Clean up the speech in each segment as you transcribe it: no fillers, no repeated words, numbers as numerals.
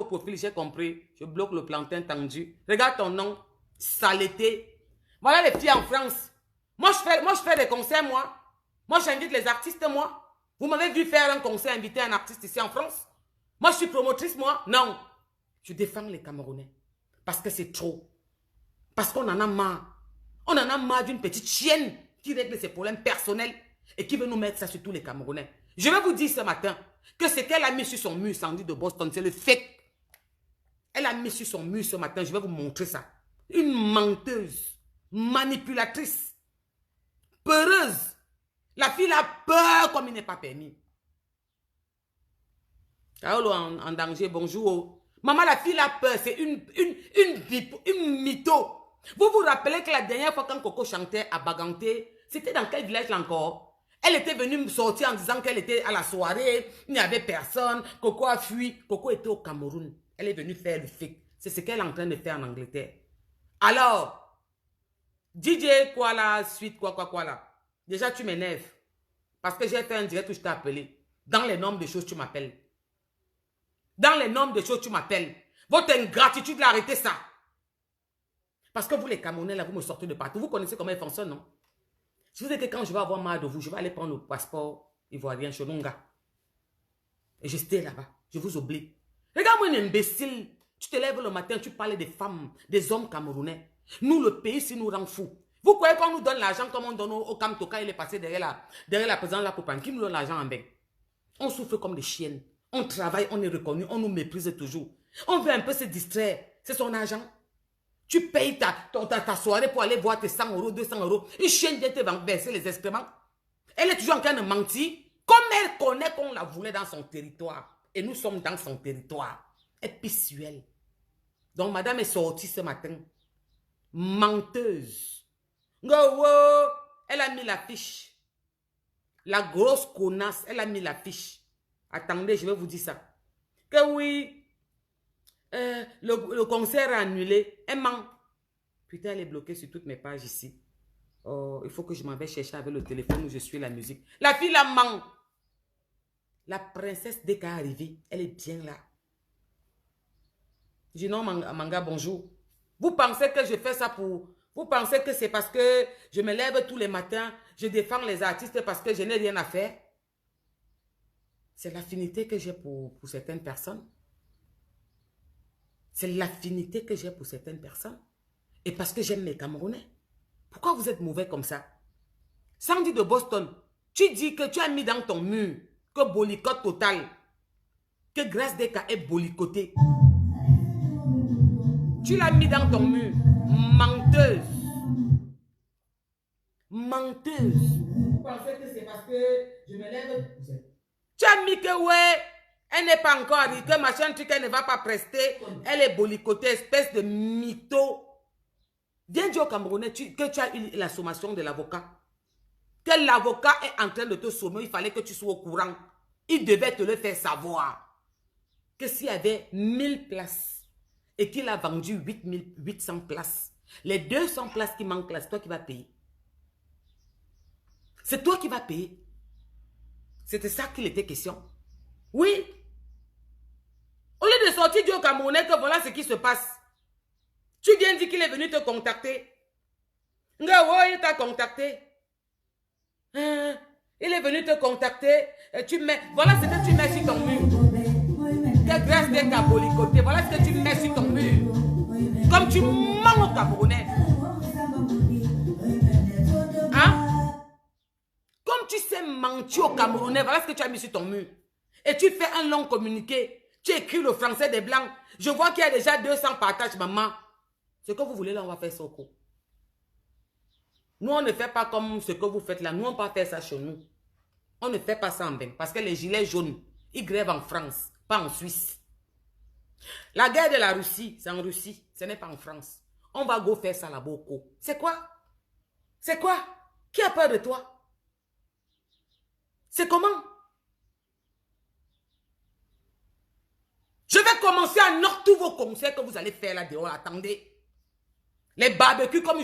profil, j'ai compris. Je bloque le plantain tendu. Regarde ton nom. Saleté. Voilà les filles en France. Moi, je fais des concerts, moi. Moi, j'invite les artistes, moi. Vous m'avez vu faire un concert, inviter un artiste ici en France. Moi, je suis promotrice, moi. Non. Je défends les Camerounais. Parce que c'est trop. Parce qu'on en a marre. On en a marre d'une petite chienne qui règle ses problèmes personnels et qui veut nous mettre ça sur tous les Camerounais. Je vais vous dire ce matin que ce qu'elle a mis sur son mur, Sandy de Boston, c'est le fake. Elle a mis sur son mur ce matin, je vais vous montrer ça. Une menteuse, manipulatrice, peureuse. La fille a peur comme il n'est pas permis. Kaolo en danger, bonjour. Maman, la fille a peur, c'est une mytho. Vous vous rappelez que la dernière fois quand Coco chantait à Baganté, c'était dans quel village là encore? Elle était venue me sortir en disant qu'elle était à la soirée, il n'y avait personne, Coco a fui. Coco était au Cameroun. Elle est venue faire le fake. C'est ce qu'elle est en train de faire en Angleterre. Alors, DJ quoi là, suite quoi là. Déjà tu m'énerves. Parce que j'ai fait un direct où je t'ai appelé. Dans les normes de choses, tu m'appelles. Dans les normes de choses, tu m'appelles. Votre ingratitude, arrêtez ça. Parce que vous, les Camerounais, là, vous me sortez de partout. Vous connaissez comment ils fonctionnent, non? Je vous dis que quand je vais avoir marre de vous, je vais aller prendre le passeport ivoirien chez Lunga. Et je stay là-bas. Je vous oublie. Regarde-moi un imbécile. Tu te lèves le matin, tu parles des femmes, des hommes camerounais. Nous, le pays, si nous rend fous. Vous croyez qu'on nous donne l'argent comme on donne au Kamtoka, il est passé derrière la présidente de la Coupe. Qui nous donne l'argent en bain? On souffre comme des chiennes. On travaille, on est reconnu, on nous méprise toujours. On veut un peu se distraire. C'est son argent. Tu payes ta soirée pour aller voir tes 100 euros, 200 euros. Une chienne vient te verser les excréments. Elle est toujours en train de mentir. Comme elle connaît qu'on la voulait dans son territoire. Et nous sommes dans son territoire. Elle est pissuelle. Donc madame est sortie ce matin. Menteuse. Elle a mis la fiche. La grosse connasse, elle a mis la fiche. Attendez, je vais vous dire ça. Que oui, le concert est annulé. Elle ment. Putain, elle est bloquée sur toutes mes pages ici. Oh, il faut que je m'en vais chercher avec le téléphone où je suis la musique. La fille la ment. La princesse, dès qu'elle est arrivée, elle est bien là. Je dis non, Manga, bonjour. Vous pensez que je fais ça pour... Vous pensez que c'est parce que je me lève tous les matins, je défends les artistes parce que je n'ai rien à faire? C'est l'affinité que j'ai pour certaines personnes. C'est l'affinité que j'ai pour certaines personnes. Et parce que j'aime mes Camerounais. Pourquoi vous êtes mauvais comme ça? Sandy de Boston, tu dis que tu as mis dans ton mur que boycott total, que Grâce Deka est boycotté. Tu l'as mis dans ton mur. Menteuse. Menteuse. Vous pensez que c'est parce que je me lève? Tu as mis que ouais, elle n'est pas encore arrivée, que machin truc, elle ne va pas prester. Elle est boycottée, espèce de mytho. Viens dire au Camerounais que tu as eu la sommation de l'avocat. Que l'avocat est en train de te sommer, il fallait que tu sois au courant. Il devait te le faire savoir. Que s'il y avait 1000 places et qu'il a vendu 800 places, les 200 places qui manquent là, c'est toi qui vas payer. C'est toi qui vas payer. C'était ça qu'il était question. Oui. Au lieu de sortir du Camerounais que voilà ce qui se passe. Tu viens dire qu'il est venu te contacter. Il t'a contacté. Il est venu te contacter. Voilà ce que tu mets sur ton mur. Que Grâce Deka boycotté. Voilà ce que tu mets sur ton mur. Comme tu mens au Camerounais. Hein? Comme tu sais mentir au Camerounais, voilà ce que tu as mis sur ton mur. Et tu fais un long communiqué. Tu écris le français des Blancs. Je vois qu'il y a déjà 200 partages, maman. Ce que vous voulez là, on va faire ça au cours. Nous, on ne fait pas comme ce que vous faites là. Nous, on ne peut pas faire ça chez nous. On ne fait pas ça en bain. Parce que les gilets jaunes, ils grèvent en France, pas en Suisse. La guerre de la Russie, c'est en Russie. Ce n'est pas en France. On va go faire ça là-bas au cours. C'est quoi? C'est quoi? Qui a peur de toi? C'est comment? Je vais commencer à noter tous vos concerts que vous allez faire là dehors. Attendez. Les barbecues comme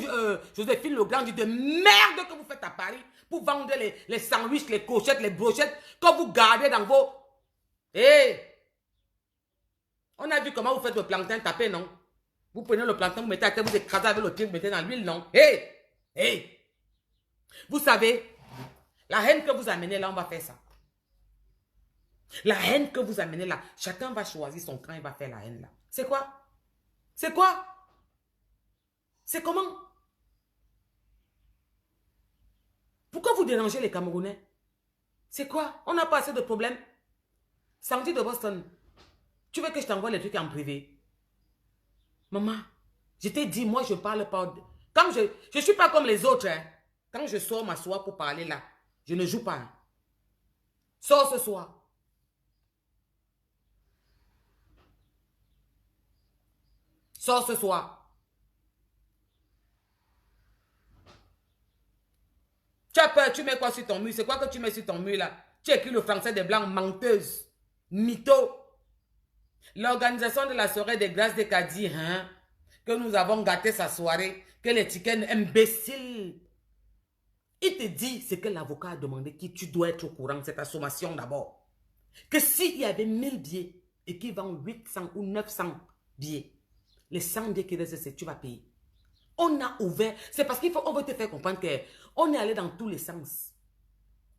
Joséphine Legrand dit de merde que vous faites à Paris pour vendre les sandwichs, les cochettes, les brochettes que vous gardez dans vos... Hé! On a vu comment vous faites le plantain taper, non? Vous prenez le plantain, vous mettez à terre, vous écrasez avec le pied, vous mettez dans l'huile, non? Hé! Hé! Vous savez, la haine que vous amenez là, on va faire ça. La haine que vous amenez là, chacun va choisir son camp et va faire la haine là. C'est quoi? C'est quoi? C'est comment? Pourquoi vous dérangez les Camerounais? C'est quoi? On n'a pas assez de problèmes. Sandy de Boston, tu veux que je t'envoie les trucs en privé? Maman, je t'ai dit, moi je parle pas. Quand je ne suis pas comme les autres. Hein. Quand je sors m'asseoir pour parler là, je ne joue pas. Hein. Sors ce soir. Sors ce soir. Tu as peur, tu mets quoi sur ton mur? C'est quoi que tu mets sur ton mur là? Tu écris le français des blancs, menteuse, mytho. L'organisation de la soirée des grâces des Cadis, hein, que nous avons gâté sa soirée, que les chickens imbéciles. Il te dit ce que l'avocat a demandé, qui tu dois être au courant, c'est ta sommation d'abord. Que s'il y avait 1000 billets et qu'il vend 800 ou 900 billets, les 100 billets qui restent, tu vas payer. On a ouvert, c'est parce qu'on veut te faire comprendre qu'on est allé dans tous les sens.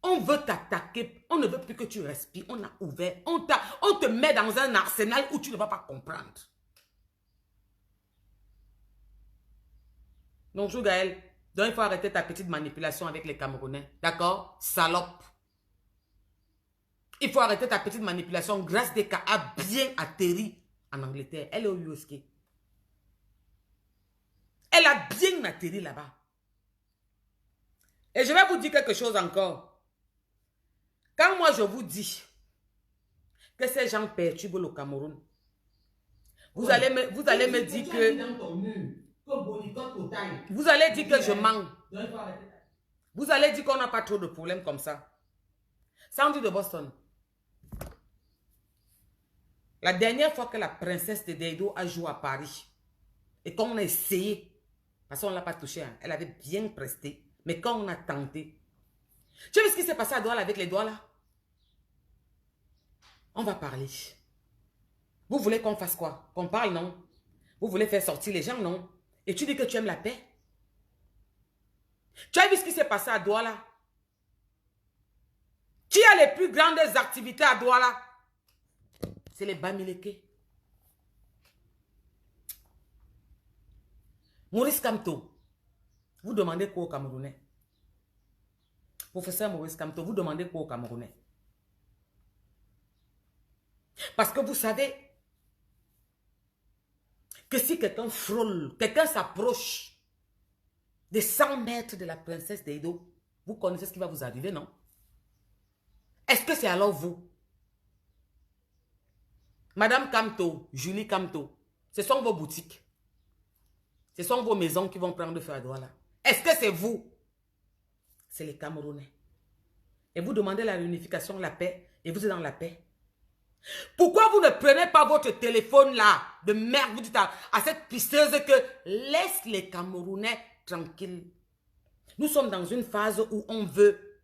On veut t'attaquer, on ne veut plus que tu respires, on a ouvert, on te met dans un arsenal où tu ne vas pas comprendre. Bonjour Gaël, donc il faut arrêter ta petite manipulation avec les Camerounais, d'accord? Salope. Il faut arrêter ta petite manipulation. Grâce des cas a bien atterri en Angleterre. Elle est au USK. Elle a bien atterri là-bas. Et je vais vous dire quelque chose encore. Quand moi je vous dis que ces gens perturbent le Cameroun, vous allez me dire que... Vous allez dire que je mens. Vous allez dire qu'on n'a pas trop de problèmes comme ça. Sandy de Boston. La dernière fois que la princesse de Deido a joué à Paris et qu'on a essayé, parce qu'on ne l'a pas touché, hein, elle avait bien presté, mais quand on a tenté, tu vois ce qui s'est passé à Douala avec les doigts là? On va parler. Vous voulez qu'on fasse quoi? Qu'on parle, non? Vous voulez faire sortir les gens, non? Et tu dis que tu aimes la paix? Tu as vu ce qui s'est passé à Douala? Qui a les plus grandes activités à Douala? C'est les Bamileke. Maurice Kamto, vous demandez quoi aux Camerounais? Professeur Maurice Kamto, vous demandez quoi aux Camerounais? Parce que vous savez que si quelqu'un frôle, quelqu'un s'approche des 100 mètres de la princesse d'Edo, vous connaissez ce qui va vous arriver, non? Est-ce que c'est alors vous? Madame Kamto, Julie Kamto, ce sont vos boutiques. Ce sont vos maisons qui vont prendre feu à Douala. Est-ce que c'est vous? C'est les Camerounais. Et vous demandez la réunification, la paix, et vous êtes dans la paix. Pourquoi vous ne prenez pas votre téléphone là, de merde, vous dites à cette pisteuse que laisse les Camerounais tranquilles. Nous sommes dans une phase où on veut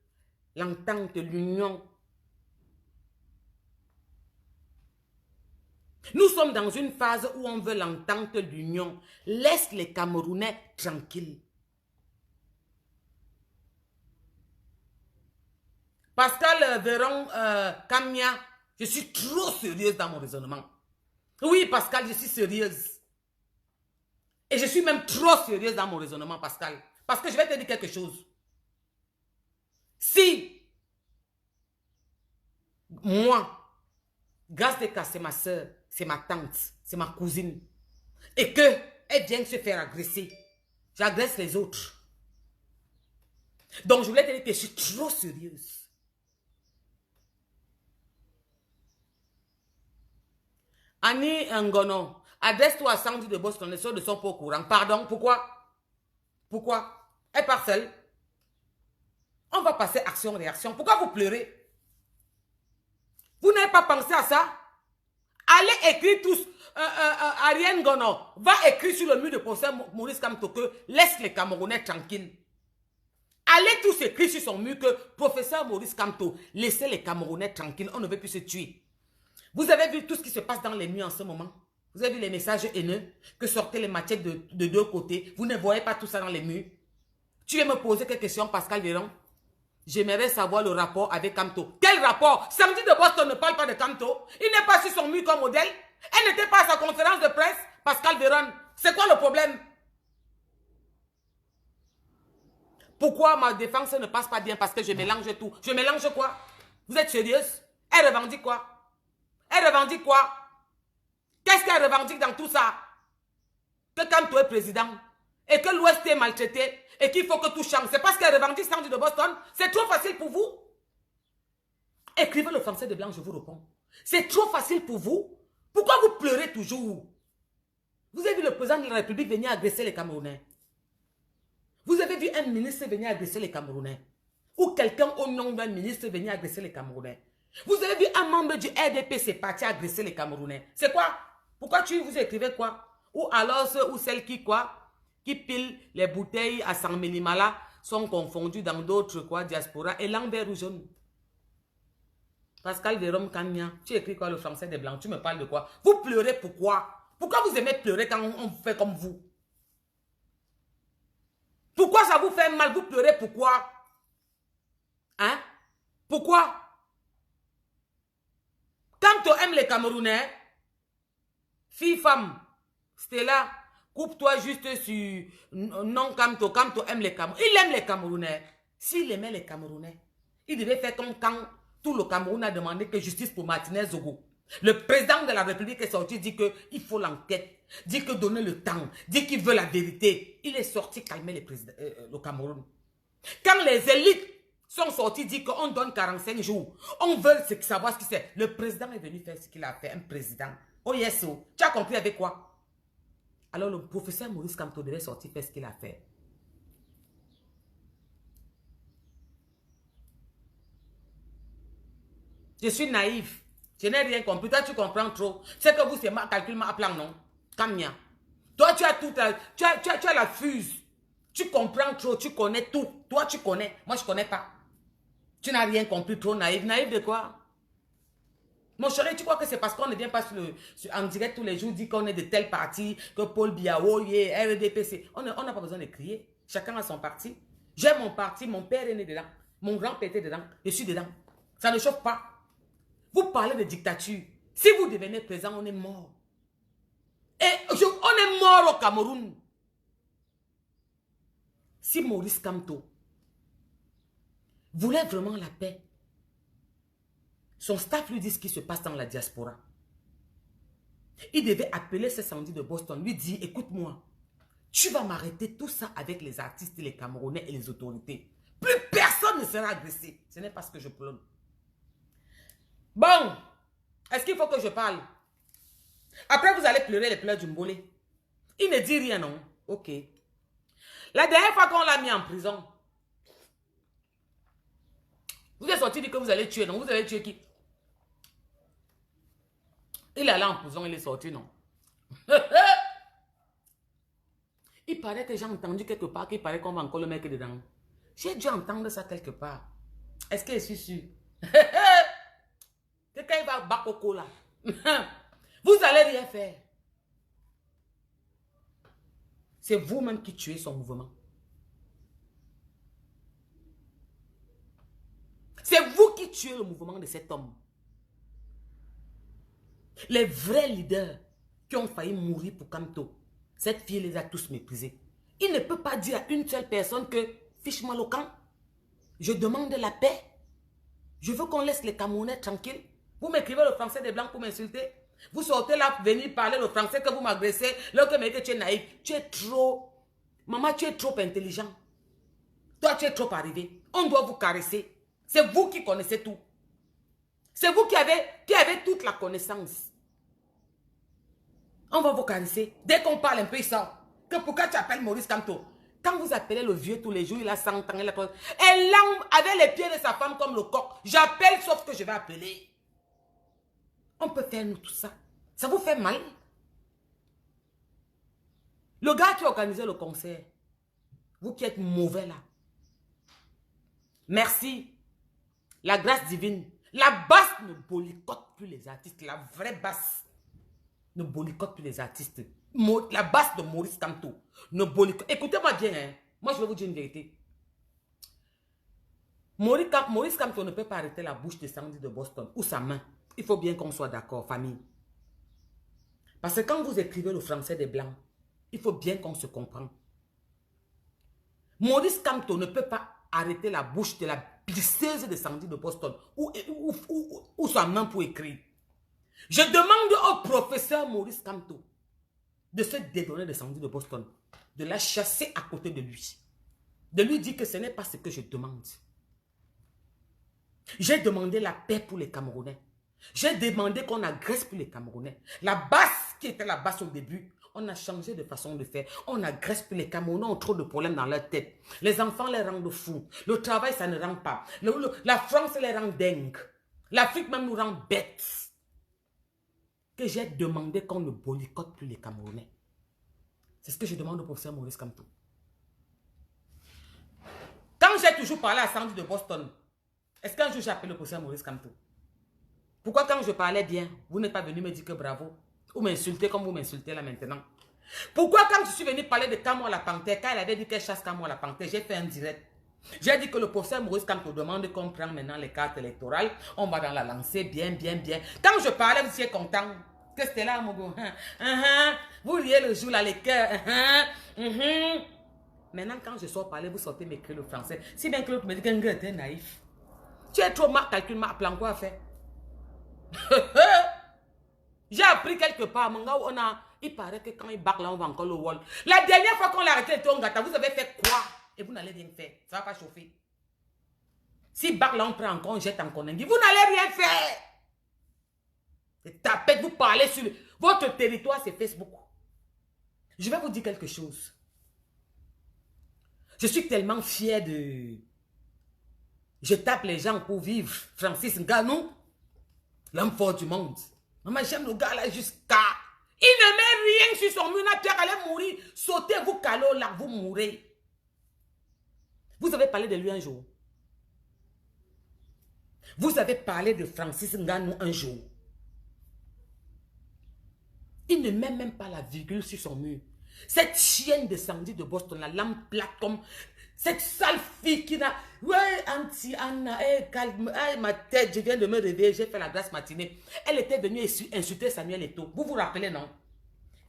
l'entente, l'union. Nous sommes dans une phase où on veut l'entente, l'union. Laisse les Camerounais tranquilles. Pascal Véron Kamia, je suis trop sérieuse dans mon raisonnement. Oui, Pascal, je suis sérieuse. Et je suis même trop sérieuse dans mon raisonnement, Pascal. Parce que je vais te dire quelque chose. Si, moi, Grâce des cas, c'est ma soeur, c'est ma tante, c'est ma cousine, et qu'elle vient se faire agresser, j'agresse les autres. Donc, je voulais te dire que je suis trop sérieuse. Annie Ngono, adresse-toi à Sandy de Boston, les autres ne sont pas au courant. Pardon, pourquoi? Pourquoi? Elle part seule. On va passer action-réaction. Pourquoi vous pleurez? Vous n'avez pas pensé à ça? Allez écrire tous. Ariane Ngono, va écrire sur le mur de professeur Maurice Kamto que laisse les Camerounais tranquilles. Allez tous écrire sur son mur que professeur Maurice Kamto, laissez les Camerounais tranquilles, on ne veut plus se tuer. Vous avez vu tout ce qui se passe dans les nuits en ce moment? Vous avez vu les messages haineux que sortaient les machettes de deux côtés? Vous ne voyez pas tout ça dans les murs? Tu veux me poser quelques questions, Pascal Véron? J'aimerais savoir le rapport avec Kamto. Quel rapport? Samedi de Boston ne parle pas de Kamto. Il n'est pas sur son mur comme modèle. Elle n'était pas à sa conférence de presse. Pascal Véron, c'est quoi le problème? Pourquoi ma défense ne passe pas bien? Parce que je mélange tout. Je mélange quoi? Vous êtes sérieuse? Elle revendique quoi? Elle revendique quoi? Qu'est-ce qu'elle revendique dans tout ça? Que Kamto est président et que l'Ouest est maltraité et qu'il faut que tout change. C'est parce qu'elle revendique Samedi de Boston. C'est trop facile pour vous. Écrivez le français de blanc, je vous réponds. C'est trop facile pour vous. Pourquoi vous pleurez toujours? Vous avez vu le président de la République venir agresser les Camerounais? Vous avez vu un ministre venir agresser les Camerounais? Ou quelqu'un au nom d'un ministre venir agresser les Camerounais? Vous avez vu un membre du RDPC parti agresser les Camerounais? C'est quoi? Pourquoi vous écrivez quoi? Ou alors ceux ou celles qui quoi? Qui pilent les bouteilles à 100 millimala sont confondus dans d'autres quoi, diaspora et l'envers ou jaune. Pascal Véron Kanya, tu écris quoi le français des blancs? Tu me parles de quoi? Vous pleurez pourquoi? Pourquoi vous aimez pleurer quand on fait comme vous? Pourquoi ça vous fait mal? Vous pleurez pourquoi? Hein? Pourquoi? Kamto aime les Camerounais. Fille, femme, Stella, coupe-toi juste sur non Kamto. Kamto aime les Camerounais. Il aime les Camerounais. S'il aimait les Camerounais, il devait faire comme quand tout le Cameroun a demandé que justice pour Martinez Zogo. Le président de la République est sorti, dit qu'il faut l'enquête, dit que donner le temps, dit qu'il veut la vérité. Il est sorti calmer le Cameroun. Quand les élites sont sortis, dit qu'on donne 45 jours, on veut savoir ce qui c'est. Le président est venu faire ce qu'il a fait, un président. Oh yes, oh. Tu as compris avec quoi? Alors le professeur Maurice Kamto devait sortir faire ce qu'il a fait. Je suis naïf. Je n'ai rien compris. Toi, tu comprends trop. C'est que vous, c'est ma calcul, ma plan, non? Kamia. Toi, tu as tout. Tu as la fuse. Tu comprends trop. Tu connais tout. Toi, tu connais. Moi, je ne connais pas. Tu n'as rien compris. Trop naïf. Naïf de quoi? Mon chéri, tu crois que c'est parce qu'on ne vient pas en direct tous les jours, dit qu'on est de tel parti, que Paul Biao, RDPC. On n'a pas besoin de crier. Chacun a son parti. J'ai mon parti. Mon père est né dedans. Mon grand-père était dedans. Je suis dedans. Ça ne chauffe pas. Vous parlez de dictature. Si vous devenez président, on est mort. Et on est mort au Cameroun. Si Maurice Kamto voulait vraiment la paix, son staff lui dit ce qui se passe dans la diaspora. Il devait appeler ce samedi de Boston, lui dire, écoute-moi, tu vas m'arrêter tout ça avec les artistes, les Camerounais et les autorités. Plus personne ne sera agressé. Ce n'est pas ce que je prône. Bon, est-ce qu'il faut que je parle? Après, vous allez pleurer les pleurs du Mbolé. Il ne dit rien, non? Ok. La dernière fois qu'on l'a mis en prison, vous êtes sorti dire que vous allez tuer, non? Vous allez tuer qui? Il est allé en prison, il est sorti, non? Il paraît que j'ai entendu quelque part qu'il paraît qu'on va encore le mettre dedans. J'ai dû entendre ça quelque part. Est-ce que je suis sûr? Quelqu'un il va battre au col là. Vous allez rien faire. C'est vous-même qui tuez son mouvement. C'est vous qui tuez le mouvement de cet homme. Les vrais leaders qui ont failli mourir pour Kamto, cette fille les a tous méprisés. Il ne peut pas dire à une seule personne que fiche-moi le camp. Je demande la paix. Je veux qu'on laisse les Camerounais tranquilles. Vous m'écrivez le français des Blancs pour m'insulter. Vous sortez là pour venir parler le français que vous m'agressez. Là que me dites que tu es naïf. Tu es trop... Maman, tu es trop intelligent. Toi, tu es trop arrivé. On doit vous caresser. C'est vous qui connaissez tout. C'est vous qui avez toute la connaissance. On va vous caresser. Dès qu'on parle un peu, il sort. Que pourquoi tu appelles Maurice Kamto? Quand vous appelez le vieux tous les jours, il a 100 ans. Il a... Et l'homme avait les pieds de sa femme comme le coq. J'appelle sauf que je vais appeler. On peut faire nous tout ça. Ça vous fait mal? Le gars qui a organisé le concert, vous qui êtes mauvais là, merci. La grâce divine. La basse ne boycotte plus les artistes. La vraie basse ne boycotte plus les artistes. La basse de Maurice Kamto ne boycotte. Écoutez-moi bien, hein. Moi je vais vous dire une vérité. Maurice Kamto ne peut pas arrêter la bouche de Sandy de Boston ou sa main. Il faut bien qu'on soit d'accord, famille. Parce que quand vous écrivez le français des Blancs, il faut bien qu'on se comprenne. Maurice Kamto ne peut pas arrêter la bouche de la glisseuse de Sandy de Boston ou sa main pour écrire. Je demande au professeur Maurice Kamto de se dédonner de Sandy de Boston, de la chasser à côté de lui, de lui dire que ce n'est pas ce que je demande. J'ai demandé la paix pour les Camerounais. J'ai demandé qu'on agresse plus les Camerounais. La basse qui était la basse au début, on a changé de façon de faire. On agresse plus les Camerounais, ont trop de problèmes dans leur tête. Les enfants les rendent fous. Le travail, ça ne rend pas. La France les rend dingues. L'Afrique même nous rend bêtes. Que j'ai demandé qu'on ne boycotte plus les Camerounais. C'est ce que je demande au professeur Maurice Kamto. Quand j'ai toujours parlé à Sandy de Boston, est-ce qu'un jour j'ai appelé le professeur Maurice Kamto? Pourquoi quand je parlais bien, vous n'êtes pas venu me dire que bravo? Ou m'insulter comme vous m'insultez là maintenant? Pourquoi quand je suis venu parler de Kamou à la panthère, quand elle avait dit qu'elle chasse Kamou à la panthère, j'ai fait un direct. J'ai dit que le professeur Maurice Kamto demande qu'on prenne maintenant les cartes électorales. On va dans la lancer bien. Quand je parlais, vous étiez content. Que c'était là, mon gars. Vous riez le jour là, les cœurs. Maintenant, quand je sors parler, vous sortez m'écrire le français. Si bien que l'autre me dit qu'un gars était naïf. Tu es trop mal calculé, ma plan quoi faire? J'ai appris quelque part, mon gars, il paraît que quand il barre là, on va encore le wall. La dernière fois qu'on l'a arrêté le Tongata, vous avez fait quoi? Et vous n'allez rien faire. Ça ne va pas chauffer. Si barre là, on prend encore, on jette en Konengi, vous n'allez rien faire. Tapez, vous parlez sur votre territoire, c'est Facebook. Je vais vous dire quelque chose. Je suis tellement fier de... Je tape les gens pour vivre. Francis Ngannou, l'homme fort du monde. Maman, j'aime le gars là jusqu'à... Il ne met rien sur son mur. Pierre allait mourir. Sautez, vous calot là, vous mourrez. Vous avez parlé de lui un jour. Vous avez parlé de Francis Ngannou un jour. Il ne met même pas la virgule sur son mur. Cette chienne de Sandy de Boston, la lampe plate comme... Cette sale fille qui n'a... Ouais, Auntie Anna, calme, ma tête, je viens de me réveiller, j'ai fait la grasse matinée. Elle était venue insulter Samuel Eto'o. Vous vous rappelez, non?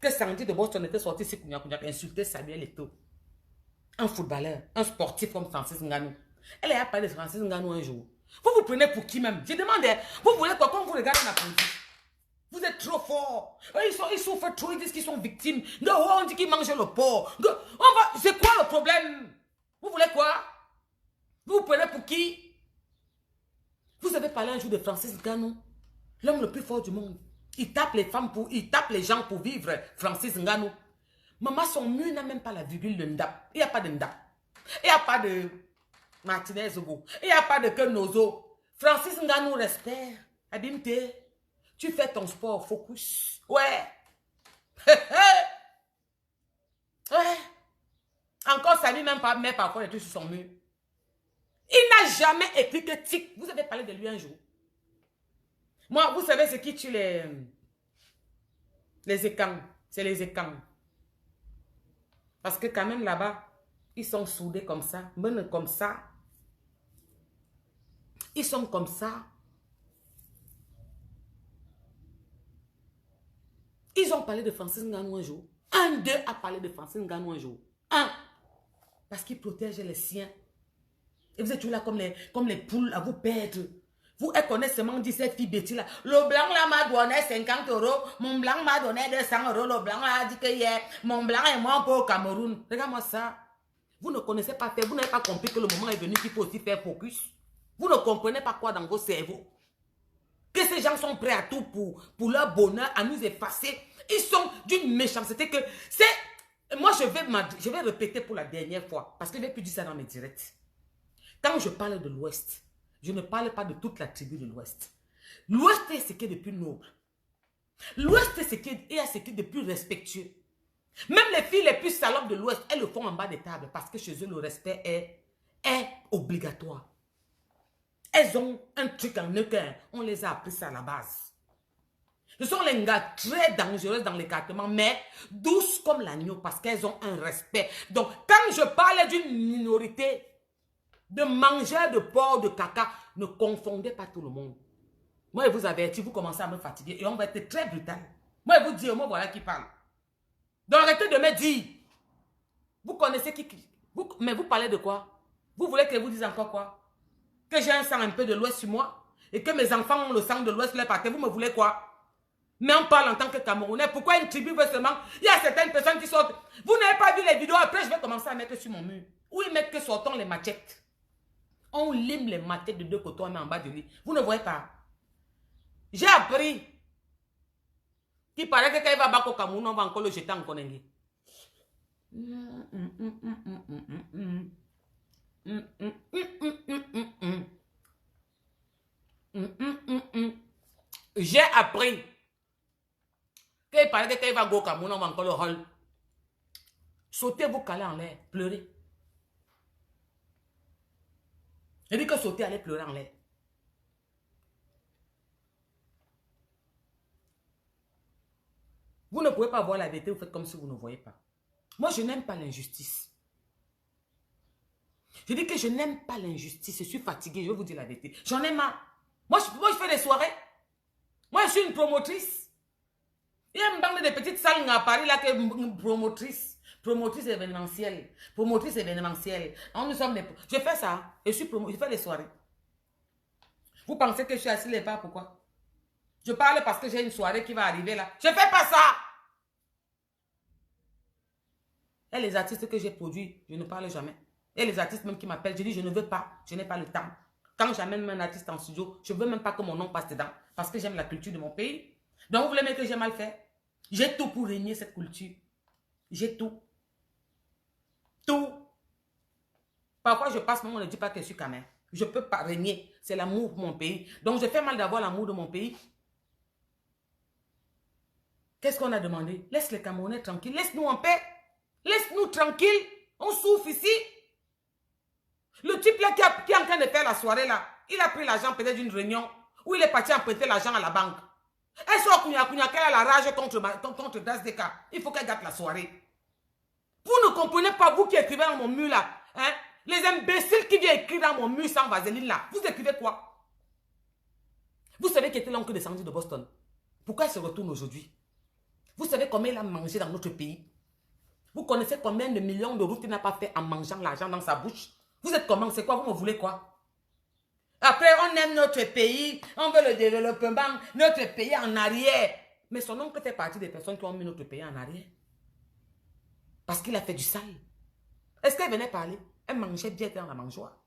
Que Sandy de Boston était sorti ici, insulter Samuel Eto'o. Un footballeur, un sportif comme Francis Ngannou. Elle a parlé de Francis Ngannou un jour. Vous vous prenez pour qui même? Je demandais, vous voulez quoi quand vous regardez la politique? Vous êtes trop fort. Ils souffrent trop, ils disent qu'ils sont victimes. On dit qu'ils mangent le porc. C'est quoi le problème? Vous voulez quoi? Vous vous prenez pour qui? Vous avez parlé un jour de Francis Ngannou, l'homme le plus fort du monde. Il tape les femmes il tape les gens pour vivre, Francis Ngannou. Maman, son mur n'a même pas la virgule de Ndap. Il n'y a pas de Ndap. Il n'y a pas de Martinez Ogo. Il n'y a pas de Kenozo. Francis Ngannou, respect. Abimte. Tu fais ton sport, focus. Ouais. Ouais. Encore, ça lui même pas, mais parfois, il est tout sur son mur. Il n'a jamais écrit que tic. Vous avez parlé de lui un jour. Moi, vous savez ce qui tue les écans. C'est les écans. Parce que quand même là-bas, ils sont soudés comme ça. Même comme ça. Ils sont comme ça. Ils ont parlé de Francis Ngannou un jour. Un d'eux a parlé de Francis Ngannou un jour. Un. Parce qu'il protège les siens. Et vous êtes toujours là comme les poules à vous perdre. Vous, elle connaît seulement 17 filles bêtises là. Le blanc là m'a donné 50 €. Mon blanc m'a donné 200 €. Le blanc là a dit que hier, mon blanc et moi on peut au Cameroun. Regarde-moi ça. Vous ne connaissez pas faire. Vous n'avez pas compris que le moment est venu qu'il faut aussi faire focus. Vous ne comprenez pas quoi dans vos cerveaux. Que ces gens sont prêts à tout pour leur bonheur, à nous effacer. Ils sont d'une méchanceté que c'est... Moi, je vais répéter pour la dernière fois, parce que je ne vais plus dire ça dans mes directs. Quand je parle de l'Ouest, je ne parle pas de toute la tribu de l'Ouest. L'Ouest est ce qui est de plus noble. L'Ouest est ce qui est de plus respectueux. Même les filles les plus salopes de l'Ouest, elles le font en bas des tables, parce que chez eux, le respect est obligatoire. Elles ont un truc en eux, on les a appris ça à la base. Ce sont les gars très dangereux dans l'écartement, mais douces comme l'agneau parce qu'elles ont un respect. Donc, quand je parle d'une minorité de mangeurs de porc, de caca, ne confondez pas tout le monde. Moi, je vous avertis, vous commencez à me fatiguer et on va être très brutal. Moi, je vous dis, moi, voilà qui parle. Donc, arrêtez de me dire. Vous connaissez qui... mais vous parlez de quoi? Vous voulez que je vous dise encore quoi? Que j'ai un sang un peu de l'Ouest sur moi et que mes enfants ont le sang de l'Ouest sur leur partie. Vous me voulez quoi? Mais on parle en tant que Camerounais. Pourquoi une tribu veut seulement... Il y a certaines personnes qui sortent. Vous n'avez pas vu les vidéos. Après, je vais commencer à mettre sur mon mur. Où ils mettent que sortons les machettes. On lime les machettes de deux côtés, on met en bas du lit. Vous ne voyez pas. J'ai appris qu'il paraît que quand il va battre au Cameroun, on va encore le jeter en Konengi. J'ai appris qu'il paraît que quand il va au Cameroun, on va encore le rôle. Sautez vous caler en l'air, pleurez. Je dis que sauter, allez pleurer en l'air. Vous ne pouvez pas voir la vérité, vous faites comme si vous ne voyez pas. Moi, je n'aime pas l'injustice. Je dis que je n'aime pas l'injustice. Je suis fatiguée, je vais vous dire la vérité. J'en ai marre. Moi, je fais des soirées. Moi, je suis une promotrice. Il y a une bande de petites salles à Paris là qui est une promotrice. Promotrice événementielle. Promotrice événementielle. Nous sommes des... Je fais ça. Je fais des soirées. Vous pensez que je suis assis les bas, pourquoi? Je parle parce que j'ai une soirée qui va arriver là. Je ne fais pas ça. Et les artistes que j'ai produits, je ne parle jamais. Et les artistes même qui m'appellent, je dis je ne veux pas. Je n'ai pas le temps. Quand j'amène un artiste en studio, je ne veux même pas que mon nom passe dedans. Parce que j'aime la culture de mon pays. Donc vous voulez dire que j'ai mal fait? J'ai tout pour régner cette culture. J'ai tout. Tout. Parfois je passe, mais on ne dit pas que je suis caméra. Je ne peux pas régner. C'est l'amour pour mon pays. Donc je fais mal d'avoir l'amour de mon pays. Qu'est-ce qu'on a demandé? Laisse les Camerounais tranquilles. Laisse-nous en paix. Laisse-nous tranquilles. On souffre ici. Le type là qui est en train de faire la soirée là, il a pris l'argent peut-être d'une réunion où il est parti emprunter l'argent à la banque. Elle sort qu'elle a la rage contre Dazdeka. Il faut qu'elle gâte la soirée. Vous ne comprenez pas, vous qui écrivez dans mon mur là, hein? Les imbéciles qui viennent écrire dans mon mur sans vaseline là, vous écrivez quoi? Vous savez qui était l'oncle de Sandy de Boston? Pourquoi il se retourne aujourd'hui? Vous savez combien il a mangé dans notre pays? Vous connaissez combien de millions de routes il n'a pas fait en mangeant l'argent dans sa bouche? Vous êtes comment? C'est quoi? Vous me voulez quoi? Après, on aime notre pays, on veut le développement, notre pays en arrière. Mais son oncle fait partie des personnes qui ont mis notre pays en arrière. Parce qu'il a fait du sale. Est-ce qu'elle venait parler? Elle mangeait bien dans la mangeoire.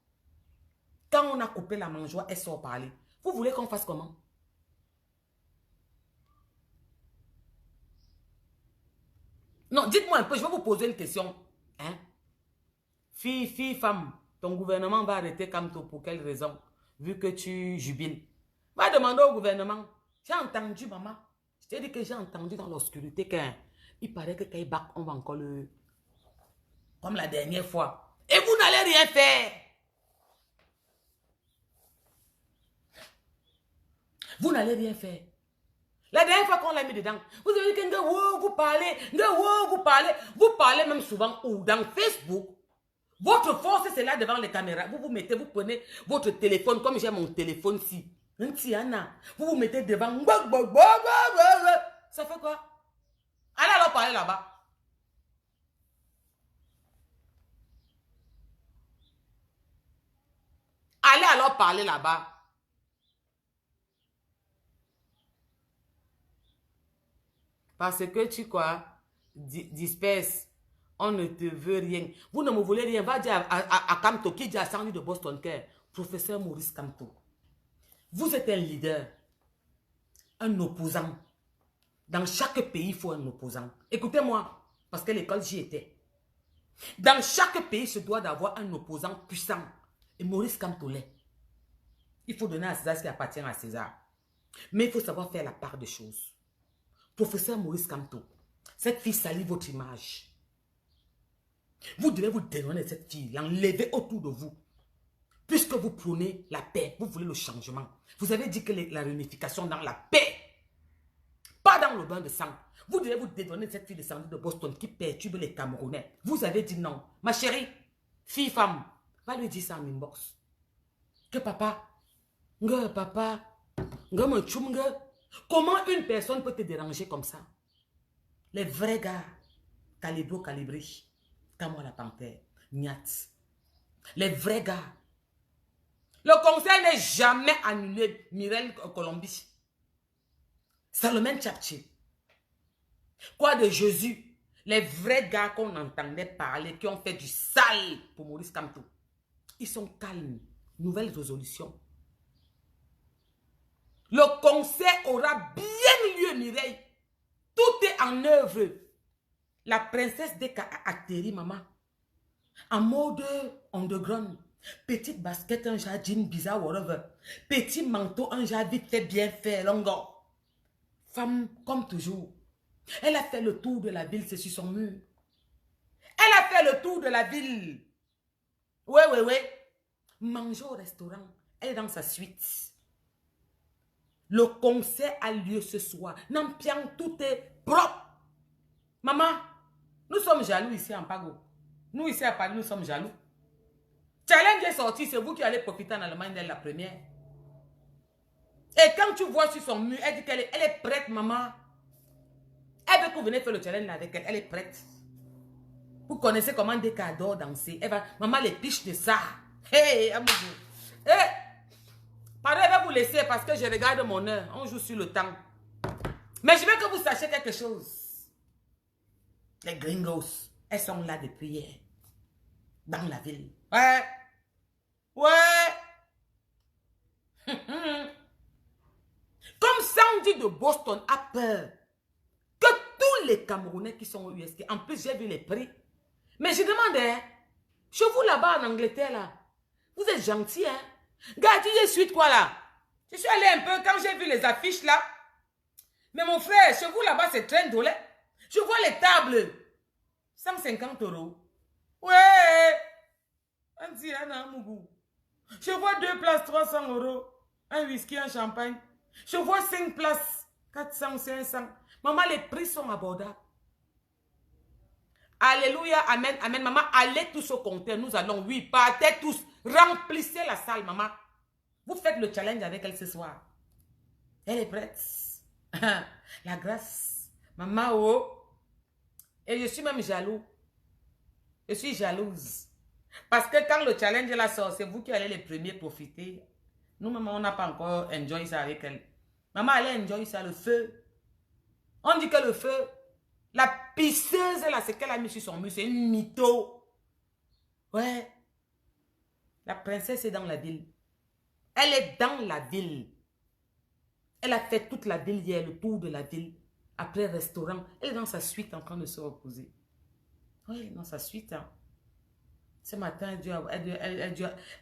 Quand on a coupé la mangeoire, elle sort parler. Vous voulez qu'on fasse comment? Non, dites-moi un peu, je vais vous poser une question. Hein? Fille, femme, ton gouvernement va arrêter Kamto pour quelle raison? Vu que tu jubiles. Va demander au gouvernement. J'ai entendu, maman. Je t'ai dit que j'ai entendu dans l'obscurité qu'il paraît que quand il back, on va encore le... Comme la dernière fois. Et vous n'allez rien faire. Vous n'allez rien faire. La dernière fois qu'on l'a mis dedans, vous avez dit que vous parlez même souvent ou dans Facebook. Votre force, c'est là devant les caméras. Vous prenez votre téléphone, comme j'ai mon téléphone ici. Vous vous mettez devant. Ça fait quoi? Allez alors parler là-bas. Allez alors parler là-bas. Parce que tu quoi? Disperse. On ne te veut rien. Vous ne me voulez rien. Va dire à Kamto, qui dit à Sandy de Boston, professeur Maurice Kamto. Vous êtes un leader. Un opposant. Dans chaque pays, il faut un opposant. Écoutez-moi, parce que l'école, j'y étais. Dans chaque pays, se doit d'avoir un opposant puissant. Et Maurice Kamto l'est. Il faut donner à César ce qui appartient à César. Mais il faut savoir faire la part des choses. Professeur Maurice Kamto, cette fille salit votre image. Vous devez vous dénoncer de cette fille, l'enlever autour de vous. Puisque vous prônez la paix, vous voulez le changement. Vous avez dit que la réunification dans la paix, pas dans le bain de sang. Vous devez vous dédonner de cette fille descendue de Boston qui perturbe les Camerounais. Vous avez dit non. Ma chérie, fille, femme, va lui dire ça en inbox. Que papa, comment une personne peut te déranger comme ça? Les vrais gars, calibri, comme moi la panthère, Niat. Les vrais gars. Le conseil n'est jamais annulé, Mireille Colombie. Salomon Tchapchi. Quoi de Jésus? Les vrais gars qu'on entendait parler, qui ont fait du sale pour Maurice Kamto. Ils sont calmes. Nouvelle résolution. Le conseil aura bien lieu, Mireille. Tout est en œuvre. La princesse Deka a atterri, maman. En mode underground. Petite basket, un genre jean bizarre, whatever. Petit manteau, un genre vite fait, bien fait, longo. Femme, comme toujours. Elle a fait le tour de la ville, c'est sur son mur. Elle a fait le tour de la ville. Ouais. Manger au restaurant. Elle est dans sa suite. Le concert a lieu ce soir. Nampiang, tout est propre. Maman, nous sommes jaloux ici en Pago. Nous ici à Paris, nous sommes jaloux. Challenge est sorti, c'est vous qui allez profiter en Allemagne d'elle la première. Et quand tu vois sur son mur, elle dit qu'elle est prête, maman. Elle veut que vous venez faire le challenge avec elle. Elle est prête. Vous connaissez comment des cadeaux danser. Elle va, maman les piche de ça. Hey, amoureux. Hey. Pardon, elle va vous laisser parce que je regarde mon heure. On joue sur le temps. Mais je veux que vous sachiez quelque chose. Les gringos, elles sont là depuis hier. Dans la ville. Ouais. Comme Sandy de Boston a peur que tous les Camerounais qui sont au USK, en plus j'ai vu les prix. Mais je demandais, chez vous là-bas en Angleterre, là, vous êtes gentil, hein? Gars, tu es suite quoi là? Je suis allé un peu quand j'ai vu les affiches là. Mais mon frère, chez vous là-bas c'est $30. Je vois les tables. 150 €. Ouais. Je vois 2 places 300 €. Un whisky, un champagne. Je vois 5 places 400, 500. Maman, les prix sont abordables. Alléluia, amen, amen. Maman, allez tous au compteur. Nous allons, oui, partez tous. Remplissez la salle, maman. Vous faites le challenge avec elle ce soir. Elle est prête. La grâce. Maman, oh. Et je suis même jaloux. Je suis jalouse. Parce que quand le challenge la sort, c'est vous qui allez les premiers profiter. Nous, maman, on n'a pas encore enjoy ça avec elle. Maman, allez enjoy ça, le feu. On dit que le feu, la pisseuse, là, c'est qu'elle a mis sur son mur, c'est une mytho. Ouais. La princesse est dans la ville. Elle est dans la ville. Elle a fait toute la ville hier, le tour de la ville. Après, restaurant. Elle est dans sa suite en train de se reposer. Oui, dans sa suite. Hein. Ce matin,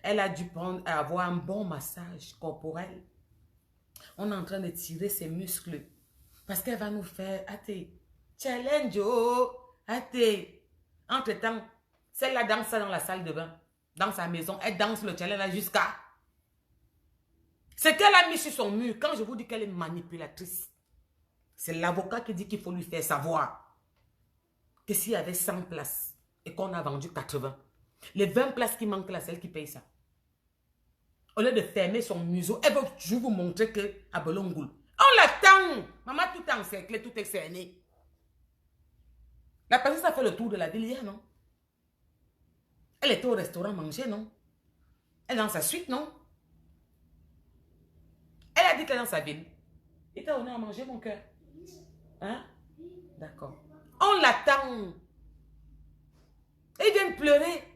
elle a dû avoir un bon massage corporel. On est en train de tirer ses muscles. Parce qu'elle va nous faire, challenge, Entre-temps, celle-là danse ça dans la salle de bain. Dans sa maison, elle danse le challenge jusqu'à... Ce qu'elle a mis sur son mur, quand je vous dis qu'elle est manipulatrice, c'est l'avocat qui dit qu'il faut lui faire savoir que s'il y avait 100 places et qu'on a vendu 80, les 20 places qui manquent là, c'est elle qui paye ça. Au lieu de fermer son museau, elle veut toujours vous montrer que à Belongoul. On l'attend. Maman, tout est encerclé, tout est cerné. La personne, ça fait le tour de la ville hier, non? Elle était au restaurant manger, non? Elle est dans sa suite, non? Elle a dit qu'elle est dans sa ville. Il t'a donné à manger, mon cœur. Hein? D'accord. On l'attend. Il vient pleurer.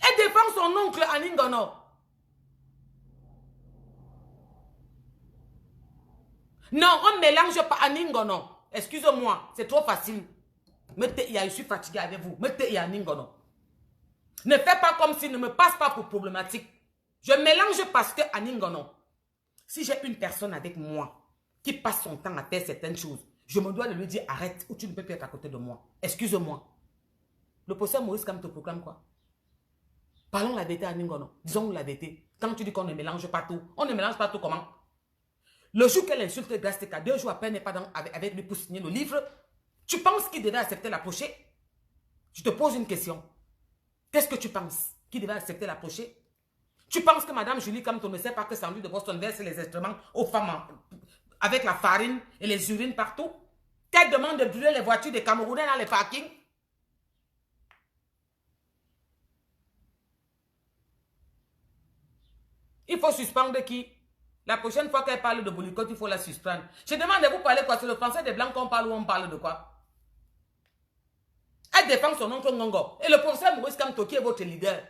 Elle défend son oncle Aningono. Non, on ne mélange pas Aningono. Excusez-moi, c'est trop facile. Je suis fatigué avec vous. Aningono. Ne fais pas comme s'il ne me passe pas pour problématique. Je mélange parce que Aningono. Si j'ai une personne avec moi qui passe son temps à faire certaines choses, je me dois de lui dire arrête ou tu ne peux plus être à côté de moi. Excuse-moi. Le professeur Maurice Kamto te proclame quoi? Parlons la vérité à Ningono. Disons la vérité. Quand tu dis qu'on ne mélange pas tout, on ne mélange pas tout comment? Le jour qu'elle insulte Gasteka, 2 jours après, elle n'est pas avec lui pour signer le livre, tu penses qu'il devait accepter l'approcher? Je te pose une question. Qu'est-ce que tu penses? Qu'il devait accepter l'approcher? Tu penses que Madame Julie Camton ne sait pas que Sandy de Boston verse les instruments aux femmes avec la farine et les urines partout? Qu'elle demande de brûler les voitures des Camerounais dans les parkings? Il faut suspendre qui? La prochaine fois qu'elle parle de boycott, il faut la suspendre. Je demande de vous parler quoi? C'est le français des blancs qu'on parle ou on parle de quoi? Elle défend son oncle Ngongo. Et le professeur Maurice Kamto, qui est votre leader,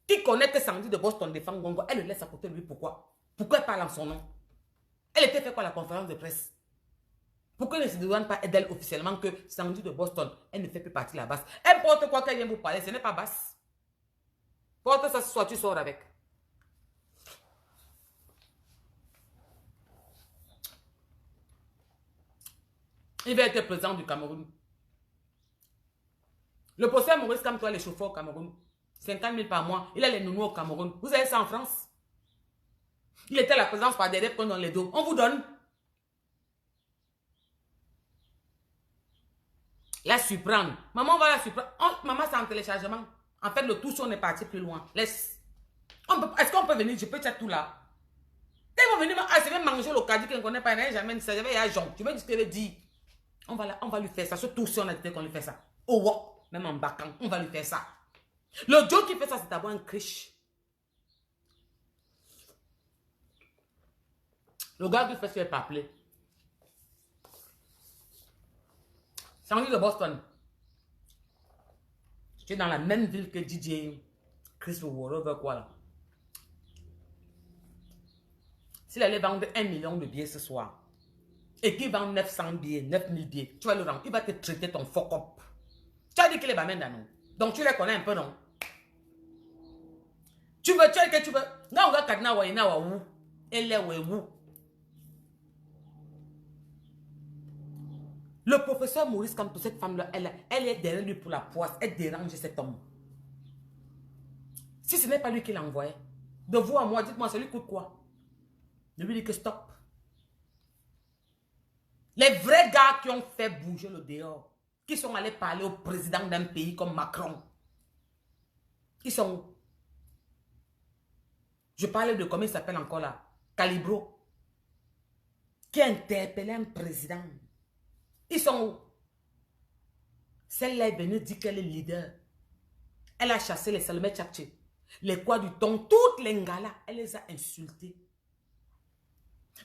qui connaît que Sandy de Boston défend Ngongo, elle le laisse à côté de lui. Pourquoi? Pourquoi elle parle en son nom? Elle était fait quoi la conférence de presse? Pourquoi elle ne se demande pas d'elle officiellement que Sandy de Boston, elle ne fait plus partie de la basse? Importe quoi qu'elle vienne vous parler, ce n'est pas basse. Porte ça ce soir, tu sors avec. Il va être président du Cameroun. Le professeur Maurice Kamto a les chauffeurs au Cameroun. 50 000 par mois. Il a les nounous au Cameroun. Vous avez ça en France? Il était à la présence par derrière prenant les dos. On vous donne. La surprendre. Maman, on va la surprendre. Maman, c'est en téléchargement. En fait, le tout, on est parti plus loin. Laisse. Est-ce qu'on peut venir? Je peux tout là. Ils vont venir manger le caddie qu'on ne connaît pas. Il n'y a jamais dit ça. Il y a Jean. Tu veux dire ce qu'elle dit? On va lui faire ça. Surtout si on a dit qu'on lui fait ça. Oh, wow. Même en bacant, on va lui faire ça. Le Joe qui fait ça, c'est d'abord un criche. Le gars qui fait ça, il n'est pas appelé. Sandy de Boston. Tu es dans la même ville que DJ Chris Worover, quoi là. S'il allait vendre 1 million de billets ce soir, et qu'il vend 900 billets, 9000 billets, tu vas le rendre. Il va te traiter ton fuck up. Tu as dit qu'il est bamène dans nous. Donc tu les connais un peu, non? Tu veux, que tu veux. Non, on va kadna wayna wa wu. Elle est wu. Le professeur Maurice Kamto, cette femme-là, elle est derrière lui pour la poisse. Elle dérange cet homme. Si ce n'est pas lui qui l'a envoyé, de vous à moi, dites-moi, ça lui coûte quoi? De lui dire que stop. Les vrais gars qui ont fait bouger le dehors, qui sont allés parler au président d'un pays comme Macron, ils sont où? Je parlais de comment il s'appelle encore là, Calibro, qui a interpellé un président. Ils sont où? Celle-là est venue dire qu'elle est leader. Elle a chassé les Salomé Tchapché, les quoi du ton, toutes les ngalas, elle les a insultés.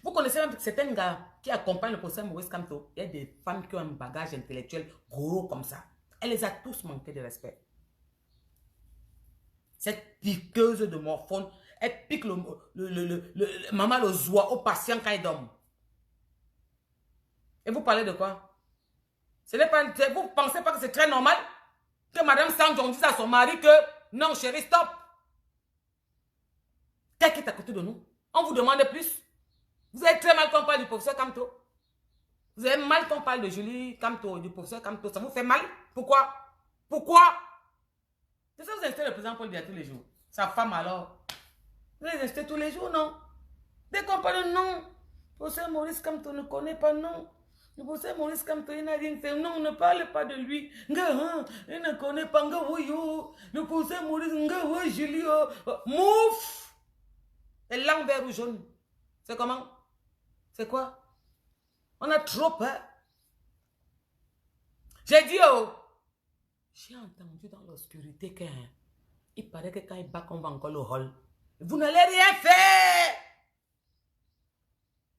Vous connaissez même certains gars qui accompagnent le professeur Maurice Kamto. Il y a des femmes qui ont un bagage intellectuel gros comme ça. Elle les a tous manqué de respect. Cette piqueuse de morphone, elle pique maman le zoie au patient quand il dort. Et vous parlez de quoi? Ce n'est pas, vous pensez pas que c'est très normal que Madame Sandjon dise à son mari que non chérie, stop. Quelqu'un est à côté de nous. On vous demande plus. Vous avez très mal qu'on parle du professeur Kamto. Vous avez mal qu'on parle de Julie Kamto, du professeur Kamto. Ça vous fait mal? Pourquoi? Pourquoi? C'est ça que vous incitez le président Paul Biya tous les jours. Sa femme alors. Vous les incitez tous les jours, non? Dès qu'on parle de non. Le professeur Maurice Kamto ne connaît pas, non. Le professeur Maurice Kamto, il n'a rien fait. Non, ne parle pas de lui. Il ne connaît pas. Le professeur Maurice, Julie, mouf! Et langue vert ou jaune. C'est comment? C'est quoi? On a trop peur. J'ai dit, oh, j'ai entendu dans l'obscurité qu'il paraît que quand il bat, on va encore le hall. Vous n'allez rien faire.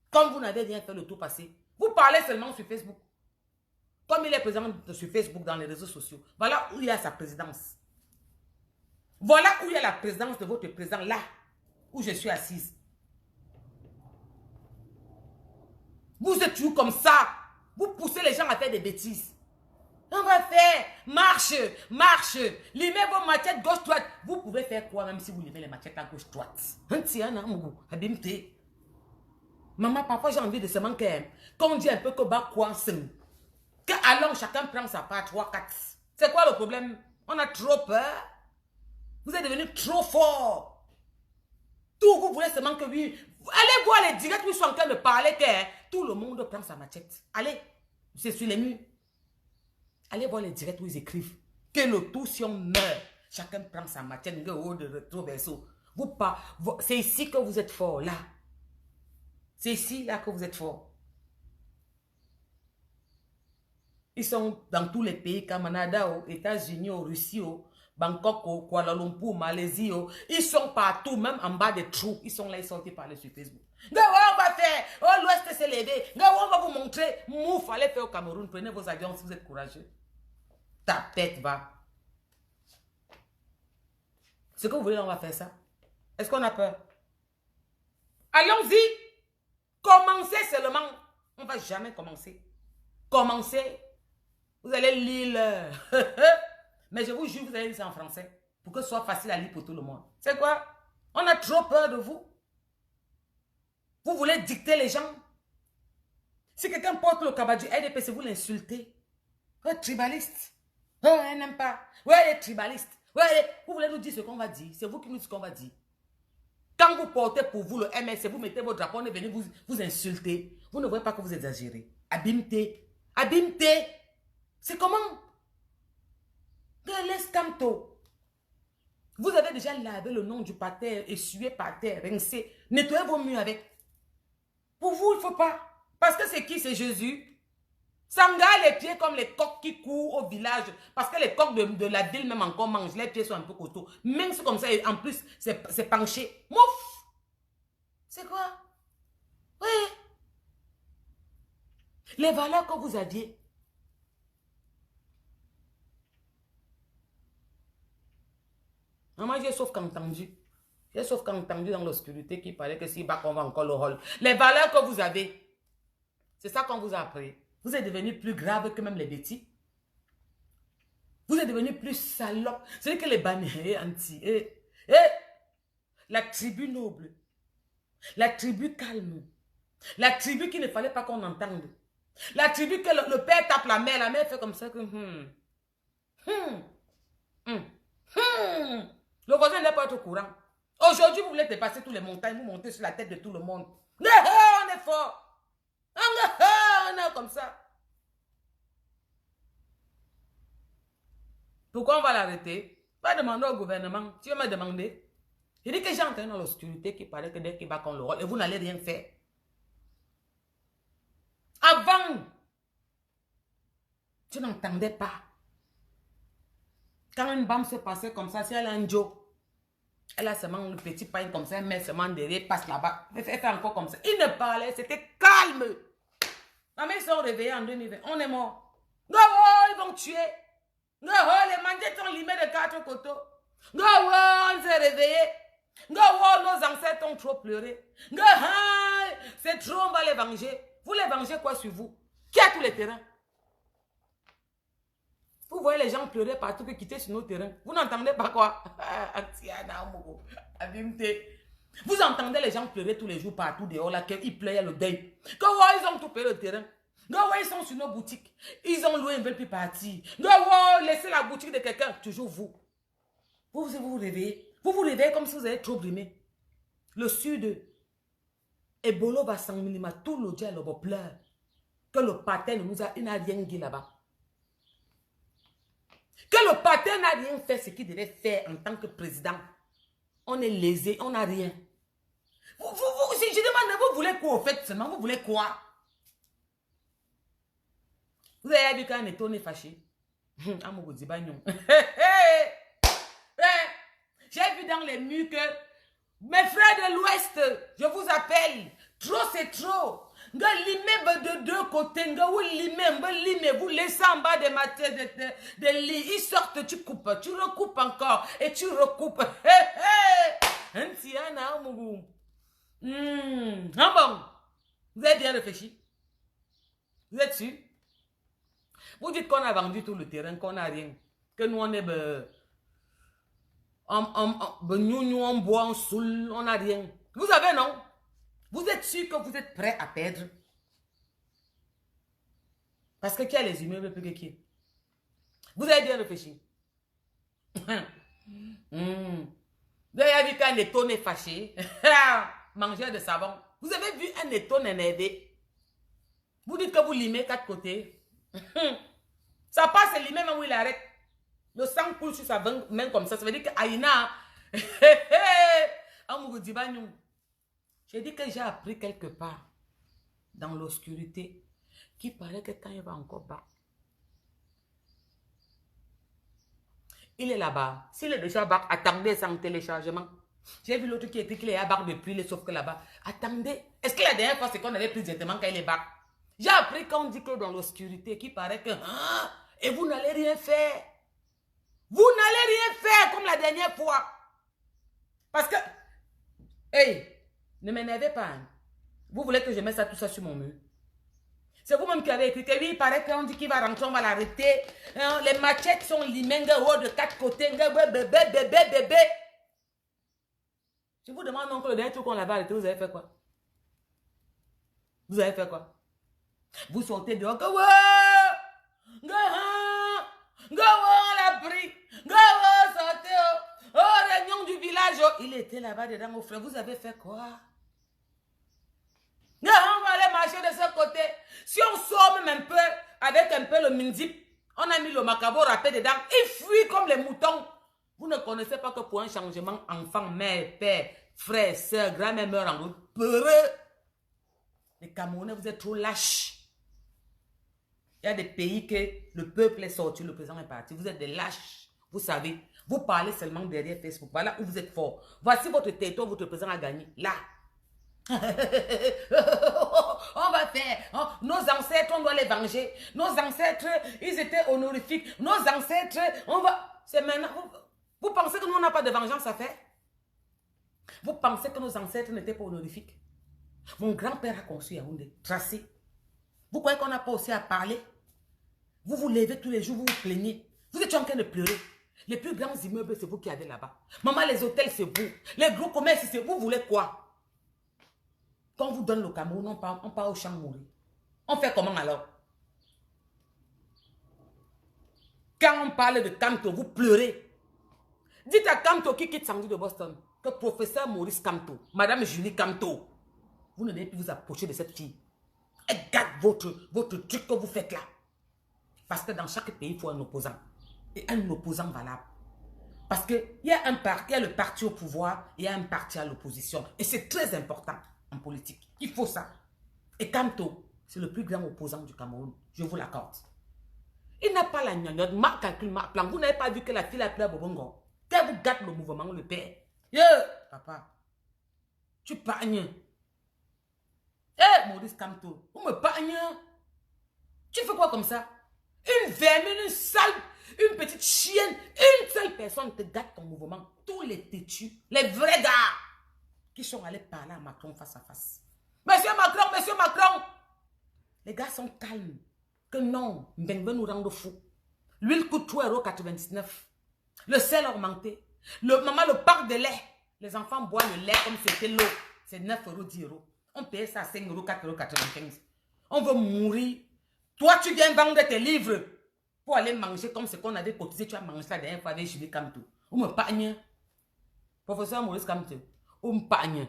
Comme vous n'avez rien fait le tout passé. Vous parlez seulement sur Facebook. Comme il est présent sur Facebook, dans les réseaux sociaux. Voilà où il y a sa présidence. Voilà où il y a la présidence de votre président, là où je suis assise. Vous êtes toujours comme ça. Vous poussez les gens à faire des bêtises. On va faire marche, marche. Limez vos machettes gauche-droite. Vous pouvez faire quoi même si vous limez les machettes à gauche-droite? Maman, parfois j'ai envie de se manquer. Quand on dit un peu que bas quoi, que allons chacun prend sa part, 3, 4. C'est quoi le problème? On a trop peur. Vous êtes devenu trop fort. Tout, vous voulez seulement que oui. Allez voir les directs où ils sont en train de parler que tout le monde prend sa machette. Allez, c'est sur les murs. Allez voir les directs où ils écrivent que le tout si on meurt. Chacun prend sa machette, de retour verso. C'est ici que vous êtes fort, là. C'est ici, là, que vous êtes fort. Ils sont dans tous les pays, Canada, aux États-Unis, aux Russie, Bangkok, Kuala Lumpur, Malaisie. Ils sont partout, même en bas des trous. Ils sont là, ils sont parler sur Facebook. On va faire. Oh, l'Ouest s'est levé. On va vous montrer. Mouf, allez faire au Cameroun. Prenez vos avions si vous êtes courageux. Ta tête va. Ce que vous voulez, on va faire ça. Est-ce qu'on a peur? Allons-y. Commencez seulement. On ne va jamais commencer. Commencez. Vous allez lire. Mais je vous jure, vous allez lire ça en français. Pour que ce soit facile à lire pour tout le monde. C'est quoi? On a trop peur de vous. Vous voulez dicter les gens. Si quelqu'un porte le cabas du RDPC, vous l'insultez. Vous êtes tribaliste. Oh, elle n'aime pas. Ouais, elle est tribaliste. Ouais, vous voulez nous dire ce qu'on va dire. C'est vous qui nous dites ce qu'on va dire. Quand vous portez pour vous le MSC, vous mettez votre drapeau, on est venu vous insulter. Vous ne voyez pas que vous exagérez. Abimté. Abimté. C'est comment? L'escamto. Vous avez déjà lavé le nom du pater, essuyé par terre, rincé. Nettoyez vos murs avec. Pour vous, il ne faut pas. Parce que c'est qui? C'est Jésus. Sanga les pieds comme les coqs qui courent au village. Parce que les coqs de la ville même encore mangent. Les pieds sont un peu costauds. Même si comme ça, en plus, c'est penché. Mouf! C'est quoi? Oui. Les valeurs que vous aviez. Moi, j'ai sauf qu'entendu. J'ai sauf qu'entendu dans l'obscurité qui parlait que si bas on va encore le rôle. Les valeurs que vous avez, c'est ça qu'on vous a appris. Vous êtes devenu plus grave que même les bêtis. Vous êtes devenu plus salope. C'est que les bannières anti. La tribu noble. La tribu calme. La tribu qu'il ne fallait pas qu'on entende. La tribu que le père tape la mère fait comme ça que... Le voisin n'est pas au courant. Aujourd'hui, vous voulez dépasser toutes les montagnes, vous montez sur la tête de tout le monde. On est fort. On est comme ça. Pourquoi on va l'arrêter? Va demander au gouvernement. Tu vas me demander. Il dit que j'ai entendu dans l'obscurité qui parlait que dès qu'il va qu'on le rôle et vous n'allez rien faire. Avant, tu n'entendais pas. Quand une bande se passait comme ça, si elle a un Joe, elle a seulement le petit pain comme ça, elle met seulement derrière, passe là-bas. Elle fait encore comme ça. Il ne parlait, c'était calme. Ma mère sont réveillés en 2020. On est mort. Ils vont tuer. Les mandats sont limés de 4 côtés. On s'est réveillé. Nos ancêtres ont trop pleuré. C'est trop, on va les venger. Vous les vengez quoi sur vous? Qui a tous les terrains? Vous voyez les gens pleurer partout que quitter sur nos terrains. Vous n'entendez pas quoi? Vous entendez les gens pleurer tous les jours partout dehors là, qu'ils pleurent le deuil. Ils ont tout payé le terrain. Ils sont sur nos boutiques. Ils ont loué, ils ne veulent plus partir. Laissez la boutique de quelqu'un. Toujours vous. Vous vous réveillez. Vous vous réveillez comme si vous avez trop brimé. Le sud. Ebola va s'envenir. Tout le diable va pleurer. Que le pater il n'a rien dit là-bas. Que le pater n'a rien fait ce qu'il devait faire en tant que président. On est lésé, on n'a rien. Si je demande, vous voulez quoi au fait seulement? Vous voulez quoi? Vous avez vu quand on est fâché? J'ai vu dans les murs que mes frères de l'Ouest, je vous appelle. Trop c'est trop. L'immeuble de deux côtés, vous laissez en bas de ma tête de lit. Ils sortent, tu coupes, tu recoupes encore et tu recoupes. Bon, vous avez bien réfléchi? Vous êtes sûr? Vous dites qu'on a vendu tout le terrain, qu'on n'a rien. Que nous on est on boit, on saoule, on n'a rien. Vous avez non? Vous êtes sûr que vous êtes prêt à perdre? Parce que qui a les immeubles plus que qui? Vous avez bien réfléchi. Vous avez vu qu'un étonne est fâché. Mangeur de savon. Vous avez vu un étonne énervé. Vous dites que vous limez 4 côtés. Ça passe limé même où il arrête. Le sang coule sur sa main comme ça. Ça veut dire que Aïna. J'ai dit que j'ai appris quelque part dans l'obscurité qui paraît que quand il va encore bas, il est là-bas. S'il est déjà bas, attendez sans téléchargement. J'ai vu l'autre qui était qu'il est à bas depuis, sauf que là-bas. Attendez. Est-ce que la dernière fois, c'est qu'on avait plus directement quand il est bas? J'ai appris qu'on dit que dans l'obscurité, qui paraît que... et vous n'allez rien faire. Vous n'allez rien faire comme la dernière fois. Parce que... Hey, ne m'énervez pas. Hein. Vous voulez que je mette ça, tout ça sur mon mur? C'est vous-même qui avez écrit que oui, il paraît qu'on dit qu'il va rentrer, on va l'arrêter. Hein, les machettes sont limées de 4 côtés. Bébé. Je vous demande donc le dernier truc qu'on l'avait arrêté, vous avez fait quoi? Vous avez fait quoi? Vous sortez dehors que on l'a pris. Sortez. Oh, réunion du village. Il était là-bas dedans, mon frère. Vous avez fait quoi? On va aller marcher de ce côté. Si on sort même un peu, avec un peu le mindip, on a mis le macabo râpé dedans, il fuit comme les moutons. Vous ne connaissez pas que pour un changement, enfant, mère, père, frère, soeur, grand-mère meurt en route. Peureux. Les Camerounais, vous êtes trop lâches. Il y a des pays que le peuple est sorti, le président est parti. Vous êtes des lâches. Vous savez, vous parlez seulement derrière Facebook. Voilà où vous êtes fort. Voici votre territoire, votre président a gagné. Là. On va faire. Oh, nos ancêtres, on doit les venger. Nos ancêtres, ils étaient honorifiques. Nos ancêtres, on va... C'est maintenant... Vous pensez que nous, on n'a pas de vengeance à faire? Vous pensez que nos ancêtres n'étaient pas honorifiques? Mon grand-père a construit Yaoundé, tracé. Vous croyez qu'on n'a pas aussi à parler? Vous vous levez tous les jours, vous vous plaignez. Vous êtes en train de pleurer. Les plus grands immeubles, c'est vous qui avez là-bas. Maman, les hôtels, c'est vous. Les gros commerces, c'est vous. Vous voulez quoi? Quand on vous donne le Cameroun, on part au champ mourir. On fait comment alors? Quand on parle de Kamto, vous pleurez. Dites à Kamto qui quitte Sandy de Boston que professeur Maurice Kamto, Madame Julie Kamto, vous ne devez plus vous approcher de cette fille. Elle garde votre truc que vous faites là. Parce que dans chaque pays, il faut un opposant. Et un opposant valable. Parce qu'il y a un parti, il y a le parti au pouvoir, il y a un parti à l'opposition. Et c'est très important en politique. Il faut ça. Et Kamto, c'est le plus grand opposant du Cameroun. Je vous l'accorde. Il n'a pas la gnagnotte, marque calcul, marque plan. Vous n'avez pas vu que la fille a pris à Bobongo. Quand vous gâtez le mouvement, le père. Papa, tu pagnes. Maurice Kamto, vous me pagnez. Tu fais quoi comme ça? Une vermine, une sale, une petite chienne, une seule personne te gâte ton mouvement. Tous les têtus, les vrais gars qui sont allés parler à Macron face à face. Monsieur Macron. Les gars sont calmes. Que non, Mbengbe nous rend fou. L'huile coûte 3,99 €. Le sel a augmenté. Maman, le parc de lait. Les enfants boivent le lait comme c'était l'eau. C'est 9 €, 10 €. On paye ça à 5 €, 4,95 €. On veut mourir. Toi, tu viens vendre tes livres pour aller manger comme ce qu'on avait cotisé. Tu as mangé la dernière fois avec Julie Kamto. On me pagne. Professeur Maurice Kamto. On me pagne.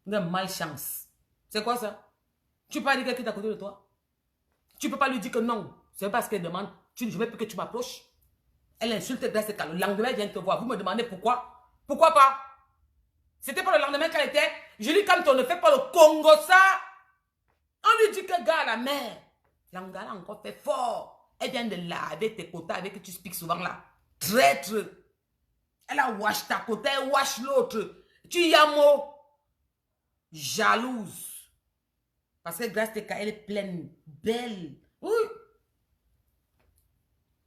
Une malchance. C'est quoi ça? Tu peux pas dire quelqu'un est à côté de toi? Tu peux pas lui dire que non. C'est parce qu'elle demande. Je ne veux plus que tu m'approches. Elle insulte grâce à le lendemain, elle vient te voir. Vous me demandez pourquoi? Pourquoi pas? C'était pas le lendemain qu'elle était. Julie Kamto ne fait pas le Congo ça. On lui dit que gars, la mère. L'Angala a encore fait fort. Elle vient de laver tes quotas avec que tu expliques souvent là. Traître. Elle a wash ta quota, elle wash l'autre. Tu y as mot. Jalouse. Parce que grâce à tes cas, elle est pleine, belle. Oui.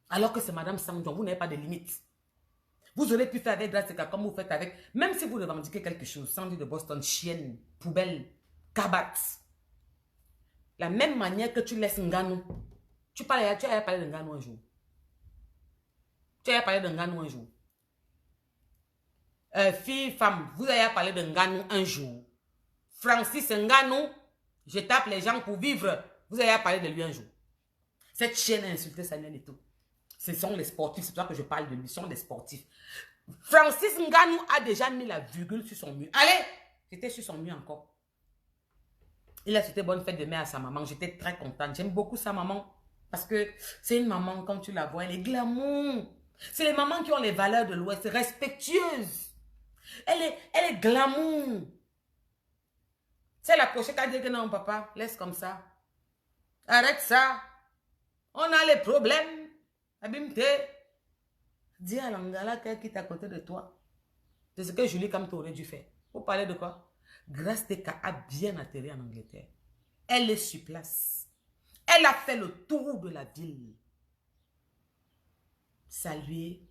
Alors que c'est Madame Sangjon, vous n'avez pas de limite. Vous aurez pu faire avec grâce à tes cas comme vous faites avec. Même si vous revendiquez quelque chose, Sandy de Boston, chienne, poubelle, cabat. La même manière que tu laisses Nganou. Tu as parlé de Nganou un jour. Tu as parlé de Nganou un jour. Fille, femme, vous avez parlé de Nganou un jour. Francis Nganou, je tape les gens pour vivre. Vous avez parlé de lui un jour. Cette chienne a insulté Samuel Eto'o. Ce sont les sportifs, c'est pour ça que je parle de lui, ce sont les sportifs. Francis Ngannou a déjà mis la virgule sur son mur. Allez, j'étais sur son mur encore. Il a souhaité bonne fête de mai à sa maman. J'étais très contente. J'aime beaucoup sa maman. Parce que c'est une maman, quand tu la vois, elle est glamour. C'est les mamans qui ont les valeurs de l'Ouest, respectueuses. Elle est glamour. C'est la prochaine qui a dit que non, papa, laisse comme ça. Arrête ça. On a les problèmes. Abimte. Dis à l'Angala qui est à côté de toi. C'est ce que Julie Kamto aurait dû faire. Vous parlez de quoi? Grace Teka a bien atterri en Angleterre. Elle est sur place. Elle a fait le tour de la ville. Saluer.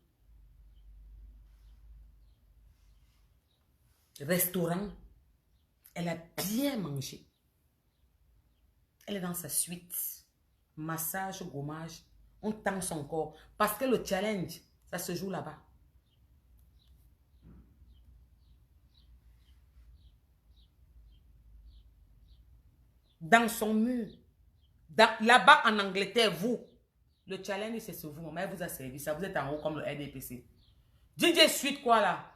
Restaurant. Elle a bien mangé. Elle est dans sa suite. Massage, gommage. On tend son corps. Parce que le challenge, ça se joue là-bas. Dans son mur. Là-bas en Angleterre, vous. Le challenge, c'est sur vous. Mais elle vous a servi ça. Vous êtes en haut comme le RDPC. DJ Suite, quoi là?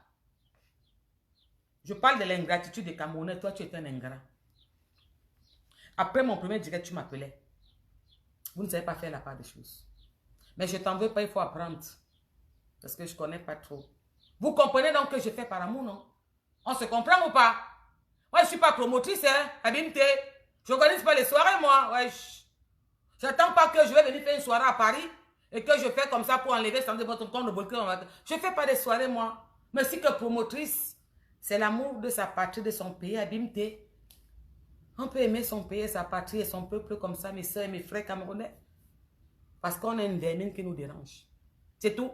Je parle de l'ingratitude des Camerounais. Toi, tu es un ingrat. Après mon premier direct, tu m'appelais. Vous ne savez pas faire la part des choses. Mais je t'en veux pas, il faut apprendre. Parce que je ne connais pas trop. Vous comprenez donc que je fais par amour, non? On se comprend ou pas? Moi, je ne suis pas promotrice, hein, Abimte. Je n'organise pas les soirées, moi. Ouais, j'attends pas que je vais venir faire une soirée à Paris et que je fais comme ça pour enlever sans votre compte de bolquin. Je ne fais pas des soirées, moi. Mais si que promotrice, c'est l'amour de sa patrie, de son pays, Abimte. On peut aimer son pays, sa patrie et son peuple comme ça, mes soeurs et mes frères camerounais. Parce qu'on a une vermine qui nous dérange. C'est tout.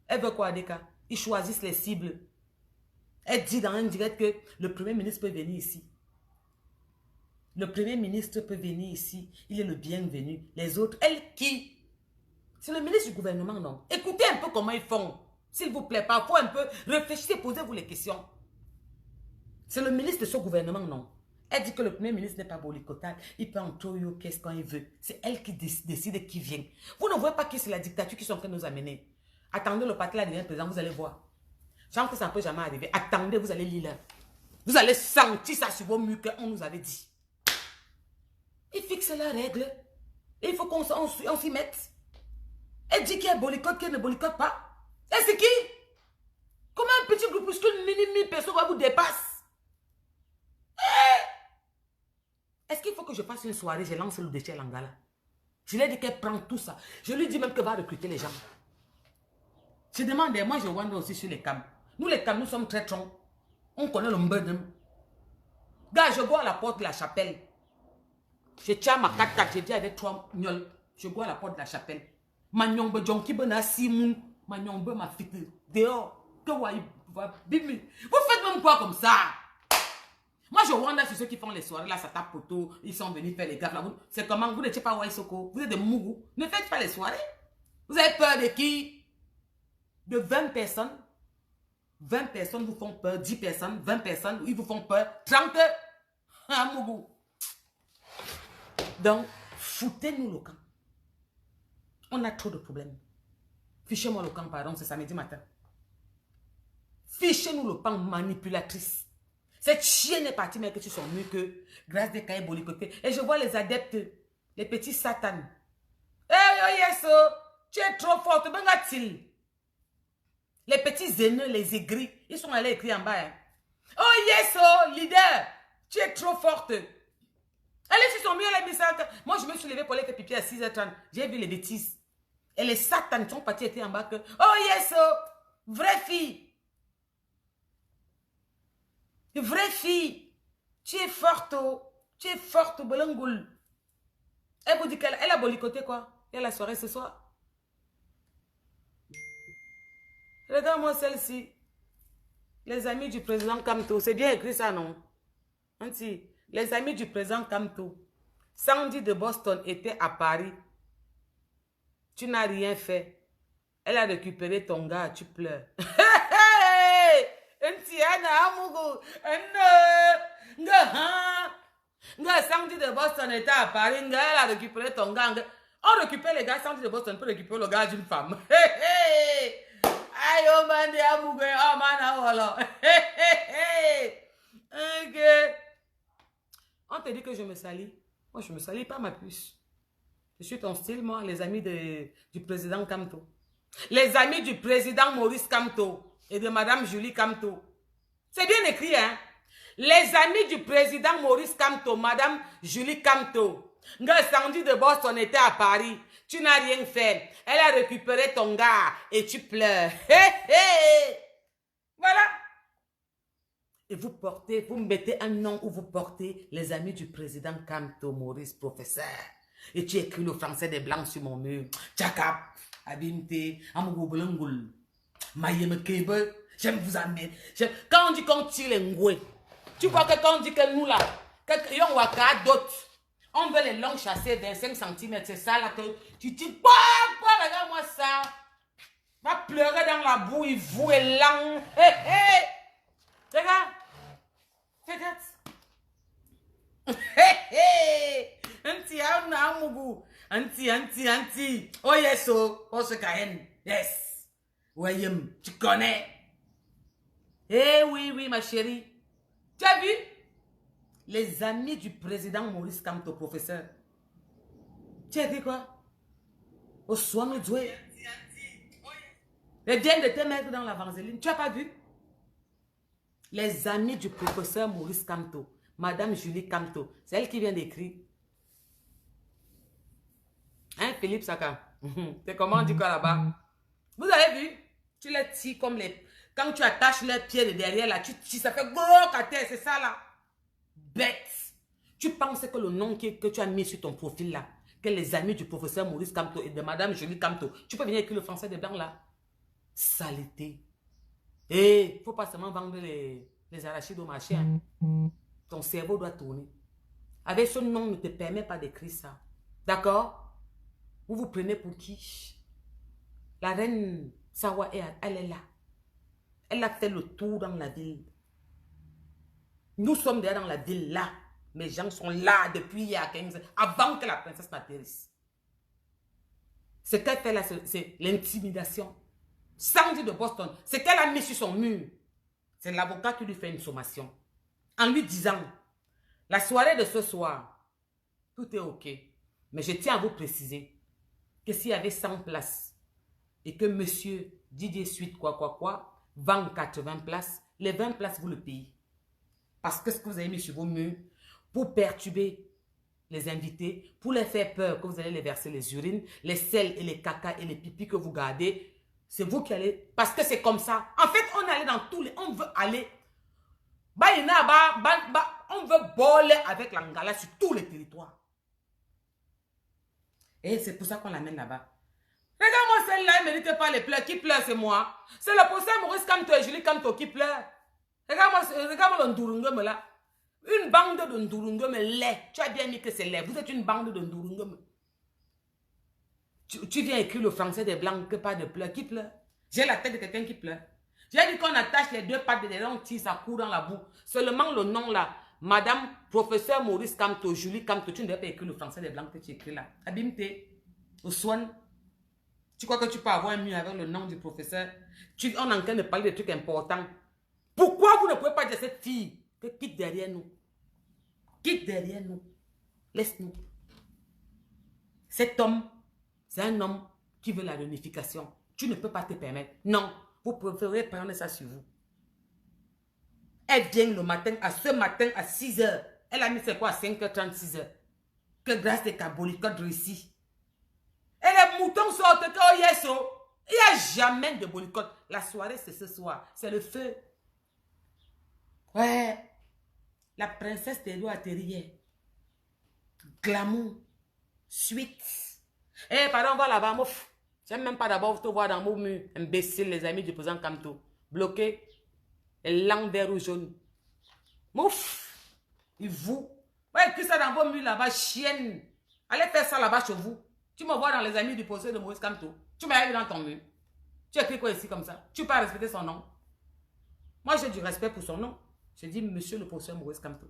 Elle veut quoi, Adeka? Ils choisissent les cibles. Elle dit dans un direct que le Premier ministre peut venir ici. Le Premier ministre peut venir ici. Il est le bienvenu. Les autres, elle qui? C'est le ministre du gouvernement, non? Écoutez un peu comment ils font. S'il vous plaît, parfois un peu, réfléchissez, posez-vous les questions. C'est le ministre de ce gouvernement, non? Elle dit que le Premier ministre n'est pas boycottal. Il peut entrer au caisse quand il veut. C'est elle qui décide qui vient. Vous ne voyez pas que c'est la dictature qui sont en train de nous amener. Attendez le parti là devient président, vous allez voir. Je sens que ça ne peut jamais arriver. Attendez, vous allez lire là. Vous allez sentir ça sur vos murs qu'on nous avait dit. Ils fixent la règle. Et il faut qu'on s'y mette. Elle dit qu'il y a boycott, qu'elle ne boycotte pas. Et c'est qui? Comment un petit groupuscule mini personne vous dépasse? Est-ce qu'il faut que je fasse une soirée, je lance le déchet à l'Angala? Je lui ai dit qu'elle prend tout ça. Je lui dis même qu'elle va recruter les gens. Je demande, moi je wonder aussi sur les cams. Nous les cams, nous sommes très troncs. On connaît le mbedem. Gars, je vois à la porte de la chapelle. Je tiens ma 4x4, j'ai dit avec 3 gnolls. Je vois à la porte de la chapelle. Ma nyongbe jonki bena simoun. Ma nyongbe ma fite. Dehors. Que voyez vous faites même quoi comme ça? Moi, je wonder sur ceux qui font les soirées, là, ça tape poteau, ils sont venus faire les gaffes, là. C'est comment? Vous n'étiez pas Waisoko. Vous êtes des mougous. Ne faites pas les soirées. Vous avez peur de qui? De 20 personnes. 20 personnes vous font peur. 10 personnes, 20 personnes, ils vous font peur. 30. Ah, mougou. Donc, foutez-nous le camp. On a trop de problèmes. Fichez-moi le camp, pardon, c'est samedi matin. Fichez-nous le camp, manipulatrice. Cette chienne est partie, mais que tu sont mieux que grâce des cahiers bolicotés. Et je vois les adeptes, les petits satans. Eh, oh yes, tu es trop forte, benga-t-il? Les petits haineux, les aigris, ils sont allés écrire en bas. Hein. Oh yes, oh, leader, tu es trop forte. Allez sur son mur, elle a mis ça. Moi, je me suis levée pour aller faire pipi à 6h30. J'ai vu les bêtises. Et les satans sont partis écrire en bas que, oh yes, oh, vraie fille. Vraie fille, tu es forte, tu es forte, Bolangoul. Elle vous dit qu'elle a bolicoté quoi? Il y a la soirée ce soir. Regarde-moi celle-ci. Les amis du président Kamto. C'est bien écrit ça, non? Anti, les amis du président Kamto. Sandy de Boston était à Paris. Tu n'as rien fait. Elle a récupéré ton gars, tu pleures. Sandy de Boston était à Paris. Elle a récupéré ton gars. On récupère les gars, Sandy de Boston peut récupérer le gars d'une femme. Hey, hey. Aïe, oh man, oh man, voilà. Hey, hey, hey. Ok. On te dit que je me salis. Moi, je me salis pas, ma puce. Je suis ton style, moi, les amis du président Kamto. Les amis du président Maurice Kamto et de madame Julie Kamto. C'est bien écrit, hein? Les amis du président Maurice Kamto, madame Julie Kamto. Sandy de Boston était à Paris. Tu n'as rien fait. Elle a récupéré ton gars et tu pleures. Hé, hé. Voilà. Et vous portez, vous mettez un nom où vous portez les amis du président Kamto, Maurice, professeur. Et tu écris le français des blancs sur mon mur. Tchakap, Abimte, Amougouboulungoul, Mayemekebe, j'aime vous amener. Quand on dit qu'on tire les ngoués, tu vois que quand on dit que nous là, que waka d'autres, on veut les longs chasser 25 cm, c'est ça là que tu dis, regarde-moi ça. Va pleurer dans la boue, il vous est lent. Hé, hé. Regarde. Regarde. Hé, hé. Anti. Oh yes, oh ce Kayen. Yes. William, tu connais. Eh oui, ma chérie. Tu as vu? Les amis du président Maurice Kamto, professeur. Tu as dit quoi? Au soir, nous jouons. Les diènes de te mettre dans la vaseline. Tu n'as pas vu? Les amis du professeur Maurice Kamto, madame Julie Kamto, c'est elle qui vient d'écrire. Hein, Philippe Saka? C'est comment on dit quoi là-bas? Vous avez vu? Tu les tires comme les... Quand tu attaches les pieds de derrière là, ça fait gros à terre, c'est ça là. Bête. Tu penses que le nom que tu as mis sur ton profil là, que les amis du professeur Maurice Kamto et de madame Julie Kamto, tu peux venir écrire le français des blancs là? Saleté. Et il ne faut pas seulement vendre les arachides au marché. Hein. Ton cerveau doit tourner. Avec ce nom, ne te permet pas d'écrire ça. D'accord? Vous vous prenez pour qui? La reine Sawa, elle est là. Elle a fait le tour dans la ville. Nous sommes déjà dans la ville là. Mes gens sont là depuis il y a 15 ans, avant que la princesse n'atterrisse. Ce qu'elle fait là, c'est l'intimidation. Sandy de Boston, ce qu'elle a mis sur son mur, c'est l'avocat qui lui fait une sommation. En lui disant, la soirée de ce soir, tout est ok. Mais je tiens à vous préciser que s'il y avait 100 places et que monsieur Didier Suite vend 80 places, les 20 places vous le payez. Parce que ce que vous avez mis sur vos murs, pour perturber les invités, pour les faire peur que vous allez les verser les urines, les sels et les caca et les pipis que vous gardez, c'est vous qui allez, parce que c'est comme ça. En fait, on est allé dans tous les, on veut aller, on veut voler avec l'Angala sur tous les territoires. Et c'est pour ça qu'on l'amène là-bas. Regarde-moi celle-là, elle ne mérite pas les pleurs. Qui pleure, c'est moi. C'est le procès Maurice Kamto et Julie Kamto qui pleure. Regarde-moi le Ndurungum là. Une bande de Ndurungum lait. Tu as bien mis que c'est lait. Vous êtes une bande de Ndurungum. Tu viens écrire le français des blancs que pas de pleurs. Qui pleure? J'ai la tête de quelqu'un qui pleure. J'ai dit qu'on attache les deux pattes de derrière, on tire, ça court dans la boue. Seulement le nom là. Madame, professeur Maurice Kamto, Julie Kamto, tu ne devais pas écrire le français des blancs que tu écris là. Abimte, au soin. Tu crois que tu peux avoir un mur avec le nom du professeur? On est en train de parler de trucs importants. Pourquoi vous ne pouvez pas dire à cette fille que quitte derrière nous? Quitte derrière nous. Laisse-nous. Cet homme, c'est un homme qui veut la réunification. Tu ne peux pas te permettre. Non, vous préférez prendre ça sur vous. Elle vient le matin, ce matin à 6 h. Elle a mis c'est quoi à 5h30, 6 h. Que grâce des cabolicotes réussit. Et les moutons sortent que oh yes, oh. Il n'y a jamais de boycott. La soirée, c'est ce soir. C'est le feu. Ouais. La princesse Théo atterrit. Glamour. Suite. Eh, pardon, on va là-bas, mouf. J'aime même pas d'abord te voir dans mon mur. Imbécile, les amis du président Kamto. Bloqué. Et langue vert ou jaune. Mouf. Et vous. Ouais, que ça dans vos murs là-bas, chienne. Allez faire ça là-bas chez vous. Tu me vois dans les amis du procès de Maurice Kamto. Tu m'as vu dans ton mur. Tu écris quoi ici comme ça? Tu peux pas respecter son nom. Moi, j'ai du respect pour son nom. Je dis monsieur le professeur Maurice Kamto.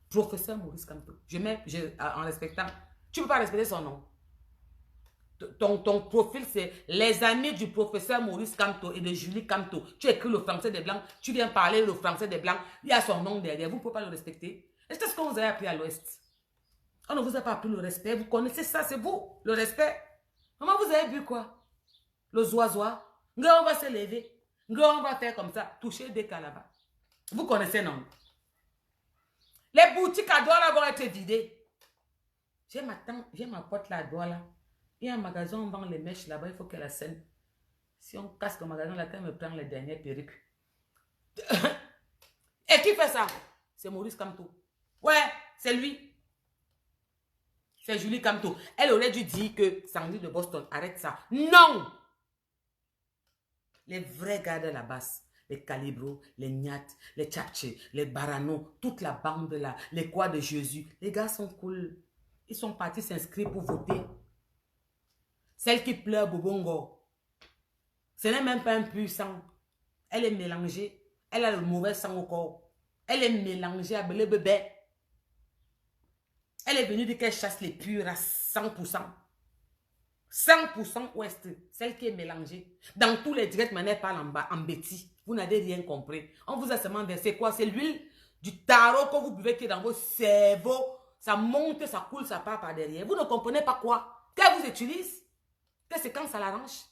Professeur Maurice Kamto. Je mets en respectant. Tu ne peux pas respecter son nom. Ton profil, c'est les amis du professeur Maurice Kamto et de Julie Kamto. Tu écris le français des Blancs, tu viens parler le français des Blancs, il y a son nom derrière, vous ne pouvez pas le respecter. Est-ce que c'est ce qu'on vous a appris à l'Ouest? On ne vous a pas appris le respect, vous connaissez ça, c'est vous, le respect. Maman, vous avez vu quoi? Le zoizois. On va se lever, on va faire comme ça, toucher des cas là-bas. Vous connaissez, non? Les boutiques à Douala vont être vidées. J'ai ma pote là à Douala. Il y a un magasin, on vend les mèches là-bas, il faut qu'elle la scène. Si on casse le magasin, là, elle me prend les dernières perruques. Et qui fait ça? C'est Maurice Kamto. Ouais, c'est lui. C'est Julie Kamto. Elle aurait dû dire que Sandy de Boston, arrête ça. Non! Les vrais gars de la basse, les Calibro, les Nyat, les Tchatché, les Barano, toute la bande là, les quoi de Jésus, les gars sont cool. Ils sont partis s'inscrire pour voter. Celle qui pleure Bobongo, ce n'est même pas un pur sang. Elle est mélangée. Elle a le mauvais sang au corps. Elle est mélangée à le bébé. Elle est venue dire qu'elle chasse les purs à 100%. 100% ouest, celle qui est mélangée. Dans tous les directs, elle parle en bêtis. Vous n'avez rien compris. On vous a seulement versé quoi? C'est l'huile du tarot que vous buvez qui est dans vos cerveaux. Ça monte, ça coule, ça part par derrière. Vous ne comprenez pas quoi? Qu'elle vous utilise? Que c'est quand ça l'arrange?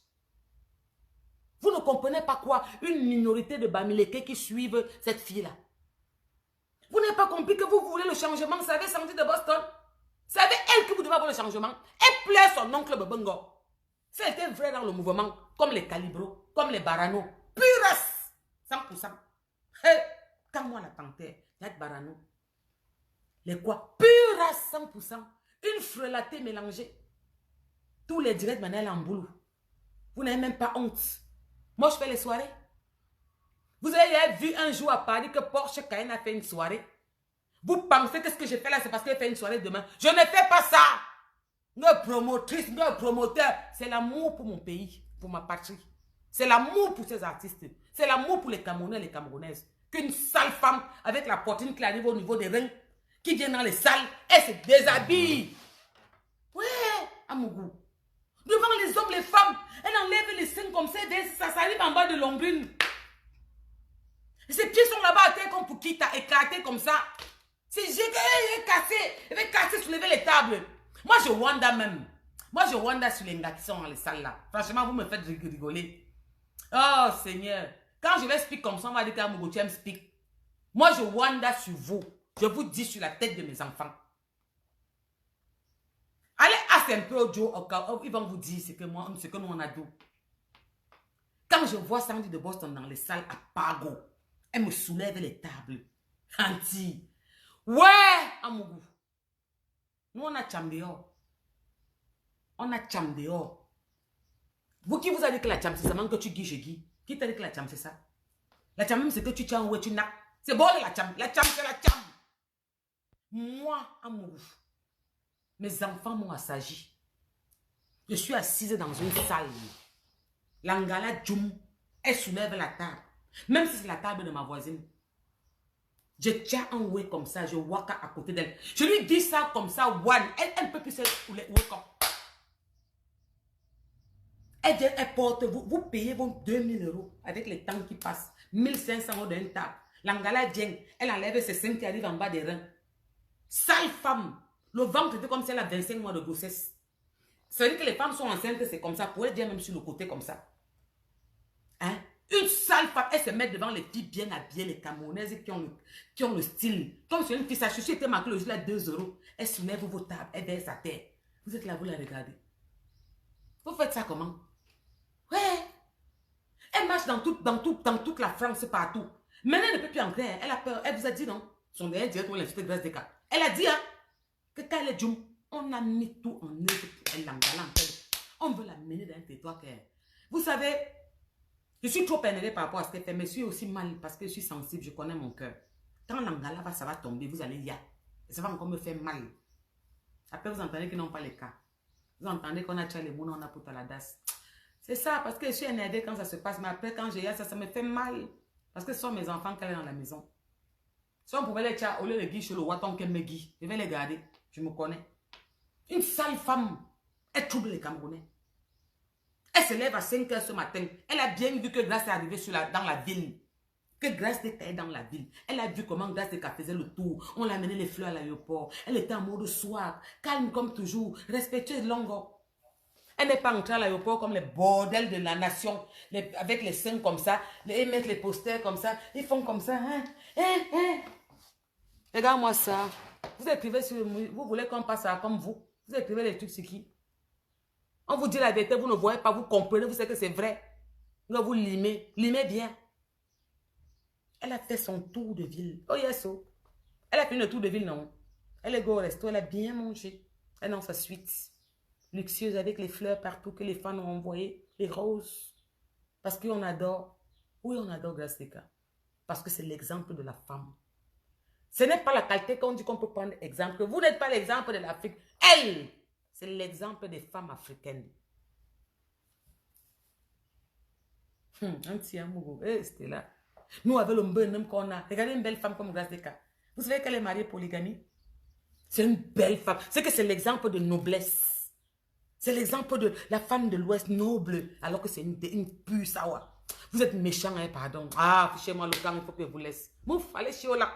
Vous ne comprenez pas quoi? Une minorité de Bamileke qui suivent cette fille-là. Vous n'avez pas compris que vous voulez le changement. Vous savez, Sandy de Boston? C'est avec elle que vous devez avoir le changement. Elle plaît son oncle Bobongo. Ça a été vrai dans le mouvement, comme les Calibro, comme les Barano. Pures 100%. Hey, quand moi la panthère, Yad Barano. Les quoi? Pures 100%. Une frelatée mélangée. Tous les directs maintenant en boulot. Vous n'avez même pas honte. Moi, je fais les soirées. Vous avez vu un jour à Paris que Porsche Cayenne a fait une soirée. Vous pensez que ce que je fais là, c'est parce qu'elle fait une soirée demain. Je ne fais pas ça. Une promotrice, un promoteur. C'est l'amour pour mon pays, pour ma patrie. C'est l'amour pour ces artistes. C'est l'amour pour les Camerounais et les Camerounaises. Qu'une sale femme avec la poitrine qui arrive au niveau des reins, qui vient dans les salles, elle se déshabille. Ouais, à mon goût. Devant les hommes, les femmes, elle enlève les seins comme ça, ça arrive en bas de l'ombrine. Ses pieds sont là-bas à terre comme pour qui t'a éclaté comme ça. C'est j'ai cassé, elle va casser, soulever les tables. Moi, je wanda même. Moi, je wanda sur les gars qui sont dans les salles là. Franchement, vous me faites rigoler. Oh, Seigneur. Quand je vais speak comme ça, on va dire qu'à Mogo, tu aimes speak. Moi, je wanda sur vous. Je vous dis sur la tête de mes enfants. Allez assez un peu au Joe, ils vont vous dire ce que nous on a dit. Quand je vois Sandy de Boston dans les salles à Pago, elle me soulève les tables. Anti. Ouais, à mon goût. Nous, on a cham dehors. On a cham dehors. Vous qui vous avez dit que la cham, c'est seulement que tu guis, je guis. Qui t'a dit que la cham, c'est ça? La cham, même, c'est que tu tiens où tu n'as. C'est bon, la cham. La cham, c'est la cham. Moi, à mon goût, mes enfants m'ont assagi. Je suis assise dans une salle. L'angala djoum, elle soulève la table. Même si c'est la table de ma voisine. Je tiens un way comme ça, je waka à côté d'elle. Je lui dis ça comme ça, one. Elle ne peut plus se wake up. Elle porte, vous payez vos 2000 € avec les temps qui passent. 1500 € d'une table. L'angala djeng, elle enlève ses seins qui arrivent en bas des reins. Sale femme. Le ventre était comme si elle a 25 mois de grossesse. Ça veut dire que les femmes sont enceintes, c'est comme ça. Pour elle dire même sur le côté comme ça. Hein? Une sale femme, elle se met devant les filles bien habillées, les Camerounaises qui ont le style. Comme si une fille, sa chaussure était marquée le jour là 2 €. Elle soulève vos tables, elle baisse sa tête. Vous êtes là, vous la regardez. Vous faites ça comment? Ouais. Elle marche dans toute la France, partout. Maintenant, elle ne peut plus entrer. Elle a peur. Elle vous a dit non. Son dernier direct, on l'a fait grâce des cas. Elle a dit, hein, que quand elle est djoum, on a mis tout en œuvre pour elle l'engaler. On veut la mener dans un territoire que... Vous savez, je suis trop énervée par rapport à ce qu'elle fait, mais je suis aussi mal parce que je suis sensible, je connais mon cœur. Quand l'angala va, ça va tomber, vous allez y aller. Et ça va encore me faire mal. Après, vous entendez qu'ils n'ont pas les cas. Vous entendez qu'on a tué les mots, on a pour la das. C'est ça, parce que je suis énervée quand ça se passe, mais après, quand j'ai ça, ça me fait mal. Parce que ce sont mes enfants qui sont dans la maison. Si on pouvait les tuer, au lieu de guicher le waton qu'elle me guide, je vais les garder. Je me connais. Une sale femme, elle trouble les Camerounais. Elle se lève à 5 heures ce matin. Elle a bien vu que Grace est arrivée dans la ville. Que Grace était dans la ville. Elle a vu comment Grace faisait le tour. On l'a mené les fleurs à l'aéroport. Elle était en mode soir. Calme comme toujours. Respectueuse longo. Elle n'est pas entrée à l'aéroport comme les bordels de la nation. Avec les seins comme ça. Ils mettent les posters comme ça. Ils font comme ça. Hein? Regarde-moi ça. Vous écrivez sur... Vous voulez qu'on passe à comme vous. Vous écrivez les trucs sur qui? On vous dit la vérité, vous ne voyez pas, vous comprenez, vous savez que c'est vrai. Vous limez. Limez bien. Elle a fait son tour de ville. Oh yes, oh. Elle a fait le tour de ville, non. Elle est go au resto, elle a bien mangé. Elle est dans sa suite. Luxueuse avec les fleurs partout que les fans ont envoyées. Les roses. Parce qu'on adore. Oui, on adore Grace Deka. Parce que c'est l'exemple de la femme. Ce n'est pas la qualité qu'on dit qu'on peut prendre exemple. Vous n'êtes pas l'exemple de l'Afrique. Elle, c'est l'exemple des femmes africaines. Un petit amour. C'était là. Nous, avec le bonhomme qu'on a, regardez une belle femme comme Grace Deka. Vous savez qu'elle est mariée polygamie? C'est une belle femme. C'est que c'est l'exemple de noblesse. C'est l'exemple de la femme de l'Ouest noble, alors que c'est une pure sawa. Vous êtes méchant, hein, pardon. Ah, fichez-moi le camp, il faut que je vous laisse. Mouf, allez chez là.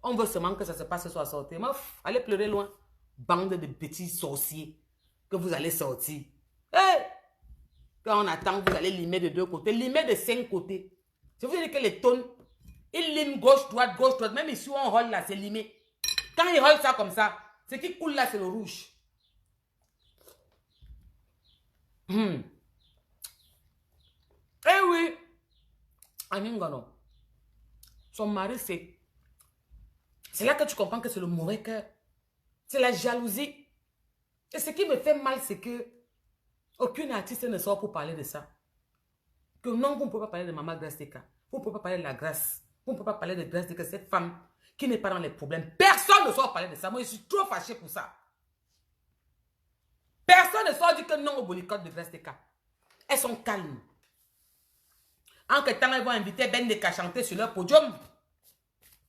On veut seulement que ça se passe soit sorti. Mouf, allez pleurer loin. Bande de petits sorciers que vous allez sortir. Hey! Quand on attend, vous allez limer de 2 côtés. Limer de 5 côtés. Je vous dis que les tonnes, ils liment gauche, droite, gauche, droite. Même ici où on roule là, c'est limé. Quand ils roulent ça comme ça, ce qui coule là, c'est le rouge. Eh oui. Aningano. Son mari, c'est là que tu comprends que c'est le mauvais cœur. C'est la jalousie. Et ce qui me fait mal, c'est que aucune artiste ne sort pour parler de ça. Que non, vous ne pouvez pas parler de Maman Grace Deka. Vous ne pouvez pas parler de la grâce. Vous ne pouvez pas parler de Grace Deka, cette femme qui n'est pas dans les problèmes. Personne ne sort parler de ça. Moi, je suis trop fâché pour ça. Personne ne sort dire que non au boycott de Grace Deka. Elles sont calmes. En que temps, elles vont inviter Ben Deka chanter sur leur podium.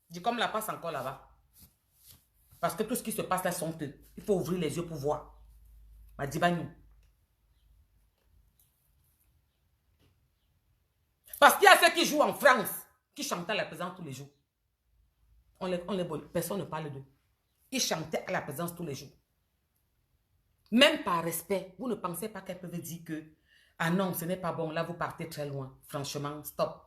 Je dis comme la passe encore là-bas. Parce que tout ce qui se passe là sont eux. Il faut ouvrir les yeux pour voir. Ma Dibagnou. Parce qu'il y a ceux qui jouent en France, qui chantaient à la présence tous les jours. Personne ne parle d'eux. Ils chantaient à la présence tous les jours. Même par respect, vous ne pensez pas qu'elles peuvent dire que ah non, ce n'est pas bon, là vous partez très loin. Franchement, stop.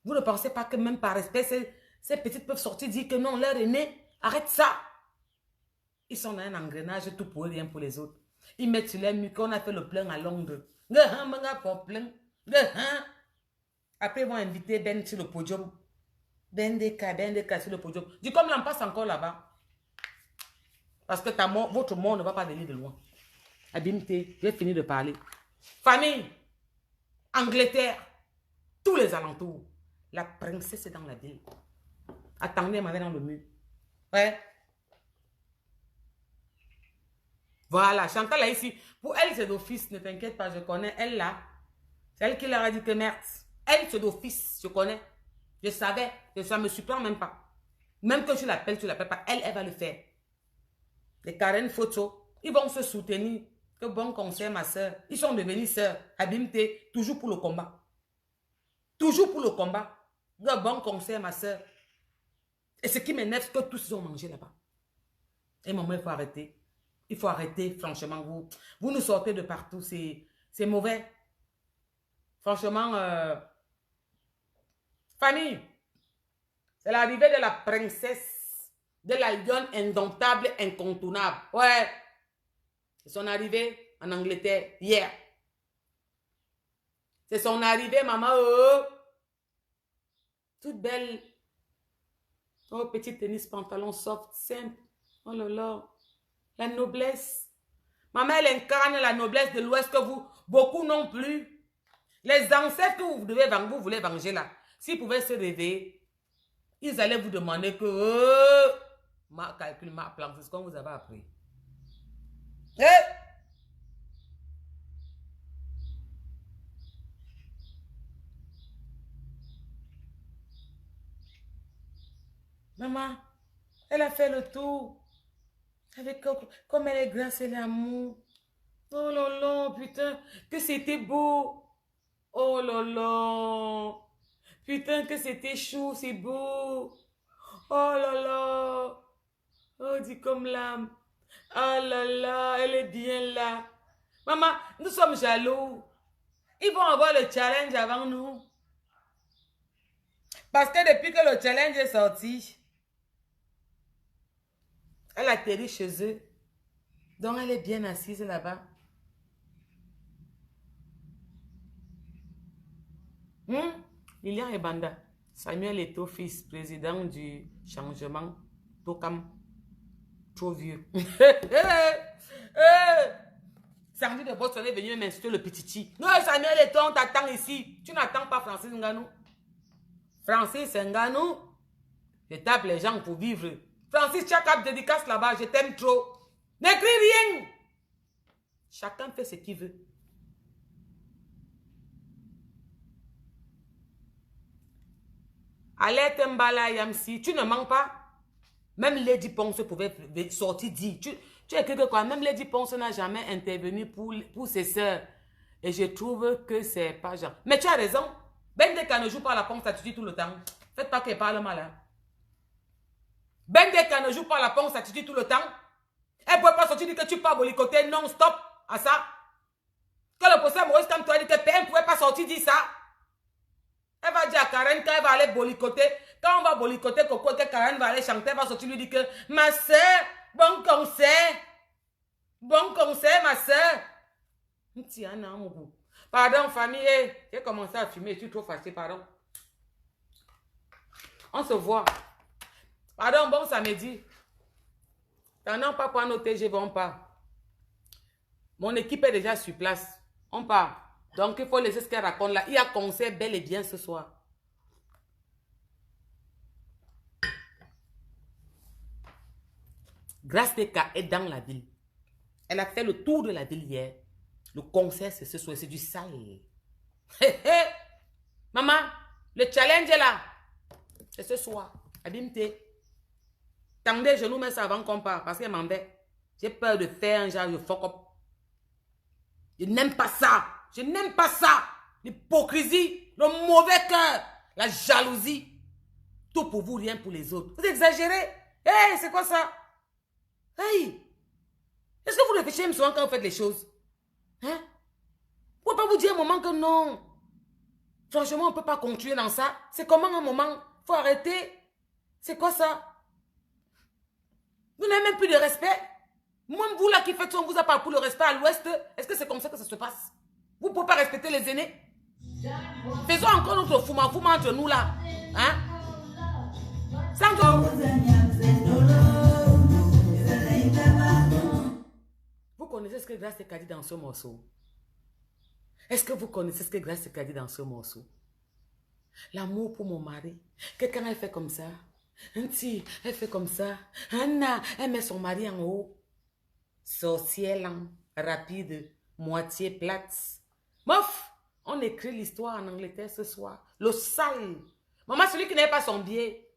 Vous ne pensez pas que même par respect, ces petites peuvent sortir dire que non, leur aîné, arrête ça. Ils sont dans un engrenage, tout pour eux, rien pour les autres. Ils mettent sur les murs qu'on a fait le plein à Londres. Après, ils vont inviter Ben sur le podium. Ben Deka sur le podium. Dis comme l'en passe encore là-bas. Parce que votre monde ne va pas venir de loin. Abimté, j'ai fini de parler. Famille, Angleterre, tous les alentours. La princesse est dans la ville. Attendez, elle m'avait dans le mur. Ouais. Voilà, Chantal là ici. Pour elle, c'est d'office, ne t'inquiète pas, je connais. Elle là, c'est elle qui leur a dit que merde. Elle, c'est d'office, je connais. Je savais, ça ne me surprend même pas. Même que tu l'appelles pas. Elle va le faire. Les Karen photos, ils vont se soutenir. Que bon conseil, ma soeur. Ils sont devenus sœurs. Abimté, toujours pour le combat. Toujours pour le combat. Que bon conseil, ma soeur. Et ce qui m'énerve, c'est que tous ils ont mangé là-bas. Et maman, il faut arrêter. Il faut arrêter, franchement. Vous nous sortez de partout. C'est mauvais. Franchement, famille, c'est l'arrivée de la princesse, de la lionne indomptable, incontournable. Ouais. C'est son arrivée en Angleterre hier. C'est son arrivée, maman. Oh. Toute belle. Oh, petit tennis, pantalon soft, simple. Oh là là. La noblesse. Maman, elle incarne la noblesse de l'Ouest que beaucoup non plus. Les ancêtres que vous voulez venger là. S'ils pouvaient se réveiller, ils allaient vous demander que... ma calcul, ma plan, c'est ce qu'on vous avait appris. Maman, elle a fait le tour. Avec, comme elle est grâce et l'amour. Oh là là, putain, que c'était beau. Oh là là. Putain, que c'était chaud, c'est beau. Oh là là. Oh, dis comme l'âme. Oh là là, elle est bien là. Maman, nous sommes jaloux. Ils vont avoir le challenge avant nous. Parce que depuis que le challenge est sorti, elle atterrit chez eux. Donc, elle est bien assise là-bas. Lilian et Banda. Samuel Eto'o, fils, président du changement. Tokam. Trop vieux. Sandy de Boston est venu m'insulter le petit. Non, Samuel Eto'o, on t'attend ici. Tu n'attends pas Francis Ngannou. Francis Ngannou, je tape les gens pour vivre. Francis, tu as cap dédicace là-bas, je t'aime trop. N'écris rien. Chacun fait ce qu'il veut. Allez, Tembala Yamsi, tu ne mens pas. Même Lady Ponce pouvait sortir dire. Tu écris que quoi? Même Lady Ponce n'a jamais intervenu pour ses sœurs. Et je trouve que c'est pas genre. Mais tu as raison. Bendeka ne joue pas la Ponce attitude tout le temps. Faites pas qu'elle parle mal. Hein. Bendeka ne joue pas la Ponce attitude tout le temps. Elle ne peut pas sortir dire que tu pars bolicoter non-stop à ça. Que le procès Maurice comme toi dit que elle ne pouvait pas sortir dire ça. Elle va dire à Karen quand elle va aller bolicoter. Quand on va bolicoter Coco et que Karen va aller chanter, elle va sortir lui dire que ma soeur, bon conseil. Bon conseil, ma soeur. Pardon, famille. J'ai commencé à fumer. Je suis trop fâchée, pardon. On se voit. Pardon, bon samedi. Pendant pas pour nos TGV, on part. Mon équipe est déjà sur place. On part. Donc, il faut laisser ce qu'elle raconte là. Il y a concert bel et bien ce soir. Grace Teka est dans la ville. Elle a fait le tour de la ville hier. Le concert, c'est ce soir. C'est du sale. Maman, le challenge est là. C'est ce soir. Abimte. Tendez, je nous mets ça avant qu'on part. Parce qu'elle m'en fait. J'ai peur de faire un genre de fuck up. Je n'aime pas ça. Je n'aime pas ça. L'hypocrisie, le mauvais cœur, la jalousie. Tout pour vous, rien pour les autres. Vous exagérez. Hey, c'est quoi ça? Hey. Est-ce que vous réfléchissez même souvent quand vous faites les choses? Hein? Pourquoi pas vous dire un moment que non? Franchement, on ne peut pas continuer dans ça. C'est comment un moment? Il faut arrêter. C'est quoi ça? Vous n'avez même plus de respect. Même vous là qui faites ça, on vous a pas pour le respect à l'ouest. Est-ce que c'est comme ça que ça se passe? Vous ne pouvez pas respecter les aînés? Faisons encore notre fouma entre nous là. Hein? Sans Vous connaissez ce que Grace Teka dit dans ce morceau? Est-ce que vous connaissez ce que Grace Teka dit dans ce morceau? L'amour pour mon mari. Quelqu'un elle fait comme ça. Anti, elle fait comme ça. Anna, elle met son mari en haut. Sorcière lent, rapide, moitié plate. Mof, on écrit l'histoire en Angleterre ce soir. Le sale. Maman, celui qui n'a pas son biais.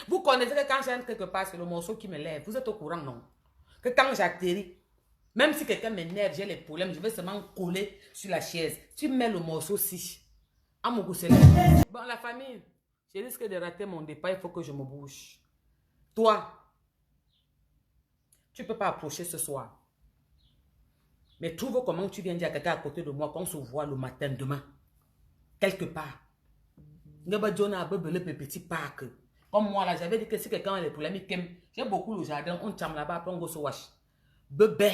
Vous connaissez que quand j'entre quelque part, c'est le morceau qui me lève. Vous êtes au courant, non? Que quand j'atterris, même si quelqu'un m'énerve, j'ai les problèmes, je vais seulement coller sur la chaise. Tu mets le morceau-ci. À mon goût, c'est là. Bon, la famille, je risque de rater mon départ, il faut que je me bouge. Toi, tu ne peux pas approcher ce soir. Mais trouve comment tu viens dire à quelqu'un à côté de moi qu'on se voit le matin demain. Quelque part. Petit parc. Comme moi là, j'avais dit que si quelqu'un a des problèmes, j'ai beaucoup le jardin, on tient là-bas, après on go se wash. Bébé.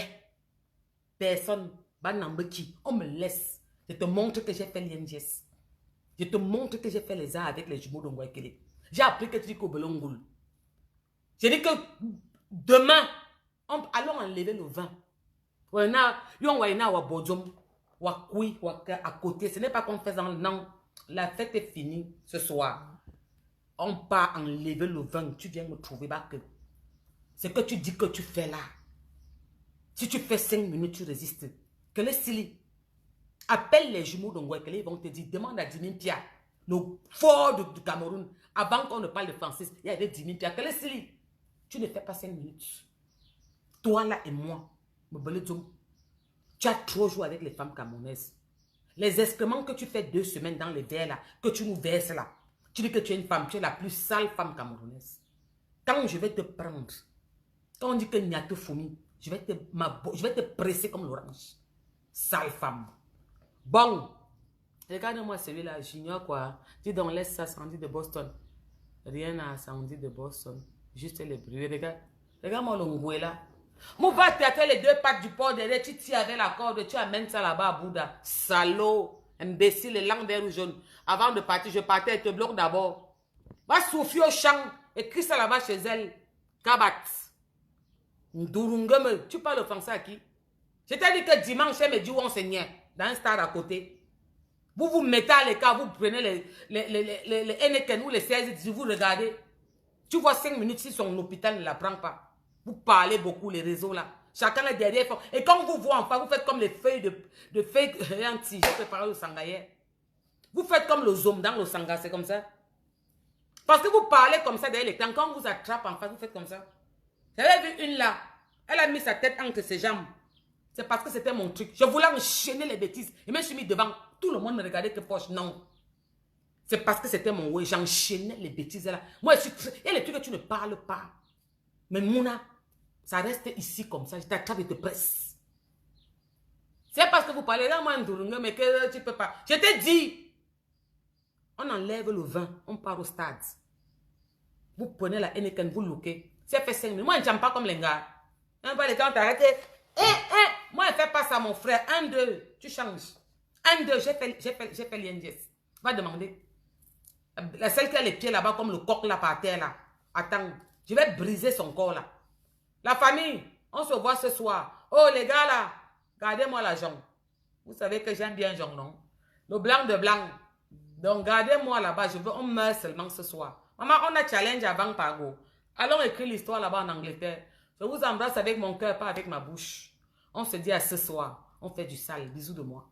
Personne. On me laisse. Je te montre que j'ai fait l'INGS. Je te montre que j'ai fait les arts avec les jumeaux d'Ongwekele. J'ai appris que tu dis qu'au Belongoul. J'ai dit que demain, allons enlever le vin. À côté. Ce n'est pas qu'on fait dans non. La fête est finie ce soir. On part enlever le vin. Tu viens me trouver back. C'est que tu dis que tu fais là. Si tu fais 5 minutes, tu résistes. Que les Sili. Appelle les jumeaux d'Ongwekele, ils vont te dire, demande à Dimin Pia, le fort du Cameroun, avant qu'on ne parle de Francis, il y avait Dimin Pia. Que les Sili. Tu ne fais pas 5 minutes. Toi là et moi, Tu as trop joué avec les femmes camerounaises. Les excréments que tu fais 2 semaines dans les verres là, que tu nous verses là. Tu dis que tu es une femme, tu es la plus sale femme camerounaise. Quand je vais te prendre, quand on dit que Niato Foumi, je vais te presser comme l'orange. Sale femme. Bon. Regarde-moi celui-là, j'ignore quoi. Dis donc, laisse ça, Sandy de Boston. Rien à Sandy de Boston. Juste les bruits. Regarde. Regarde-moi le ngoué là. Mouva, tu as fait les 2 pattes du port derrière, tu tires avec la corde, tu amènes ça là-bas à Bouddha. Salaud, imbécile, les langues vert ou jaune. Avant de partir, je partais, elle te bloque d'abord. Va souffler au champ, écris ça là-bas chez elle. Kabat. Ndurungeme, tu parles français à qui? Je t'ai dit que dimanche, elle me dit où on saignait, dans un stade à côté. Vous vous mettez à l'écart, vous prenez les Heineken ou les 16, vous regardez. Tu vois 5 minutes si son hôpital ne la prend pas. Vous parlez beaucoup, les réseaux là. Chacun est derrière. Et quand vous voit enfin, vous faites comme les feuilles de feuilles anti. J'ai préparé le sangaye. Vous faites comme le zoom dans le sanga, c'est comme ça. Parce que vous parlez comme ça derrière les temps. Quand on vous attrape en face, vous faites comme ça. J'avais vu une là. Elle a mis sa tête entre ses jambes. C'est parce que c'était mon truc. Je voulais enchaîner les bêtises. Et même je suis mis devant. Tout le monde me regardait que poche. Non. C'est parce que c'était mon way. J'enchaînais les bêtises là. Moi, je suis très... Il y a les trucs que tu ne parles pas. Mais Mouna, ça reste ici comme ça. Je t'attrape et te presse. C'est parce que vous parlez là, moi, mais que tu peux pas. Je t'ai dit. On enlève le vin. On part au stade. Vous prenez la Heineken, vous lookez. C'est fait 5 minutes. Moi, je n'aime pas comme les gars. Un peu les gars, t'arrêtes. Moi, je ne fais pas ça, mon frère. 1, 2, tu changes. 1, 2, j'ai fait l'INDS. Va demander. La celle qui a les pieds là-bas, comme le coq là par terre là. Attends, je vais briser son corps là. La famille, on se voit ce soir. Oh les gars là, gardez-moi la jambe. Vous savez que j'aime bien jonc, non? Le blanc de blanc. Donc gardez-moi là-bas, on meurt seulement ce soir. Maman, on a challenge avant Pago. Allons écrire l'histoire là-bas en Angleterre. Je vous embrasse avec mon cœur, pas avec ma bouche. On se dit à ce soir. On fait du sale. Bisous de moi.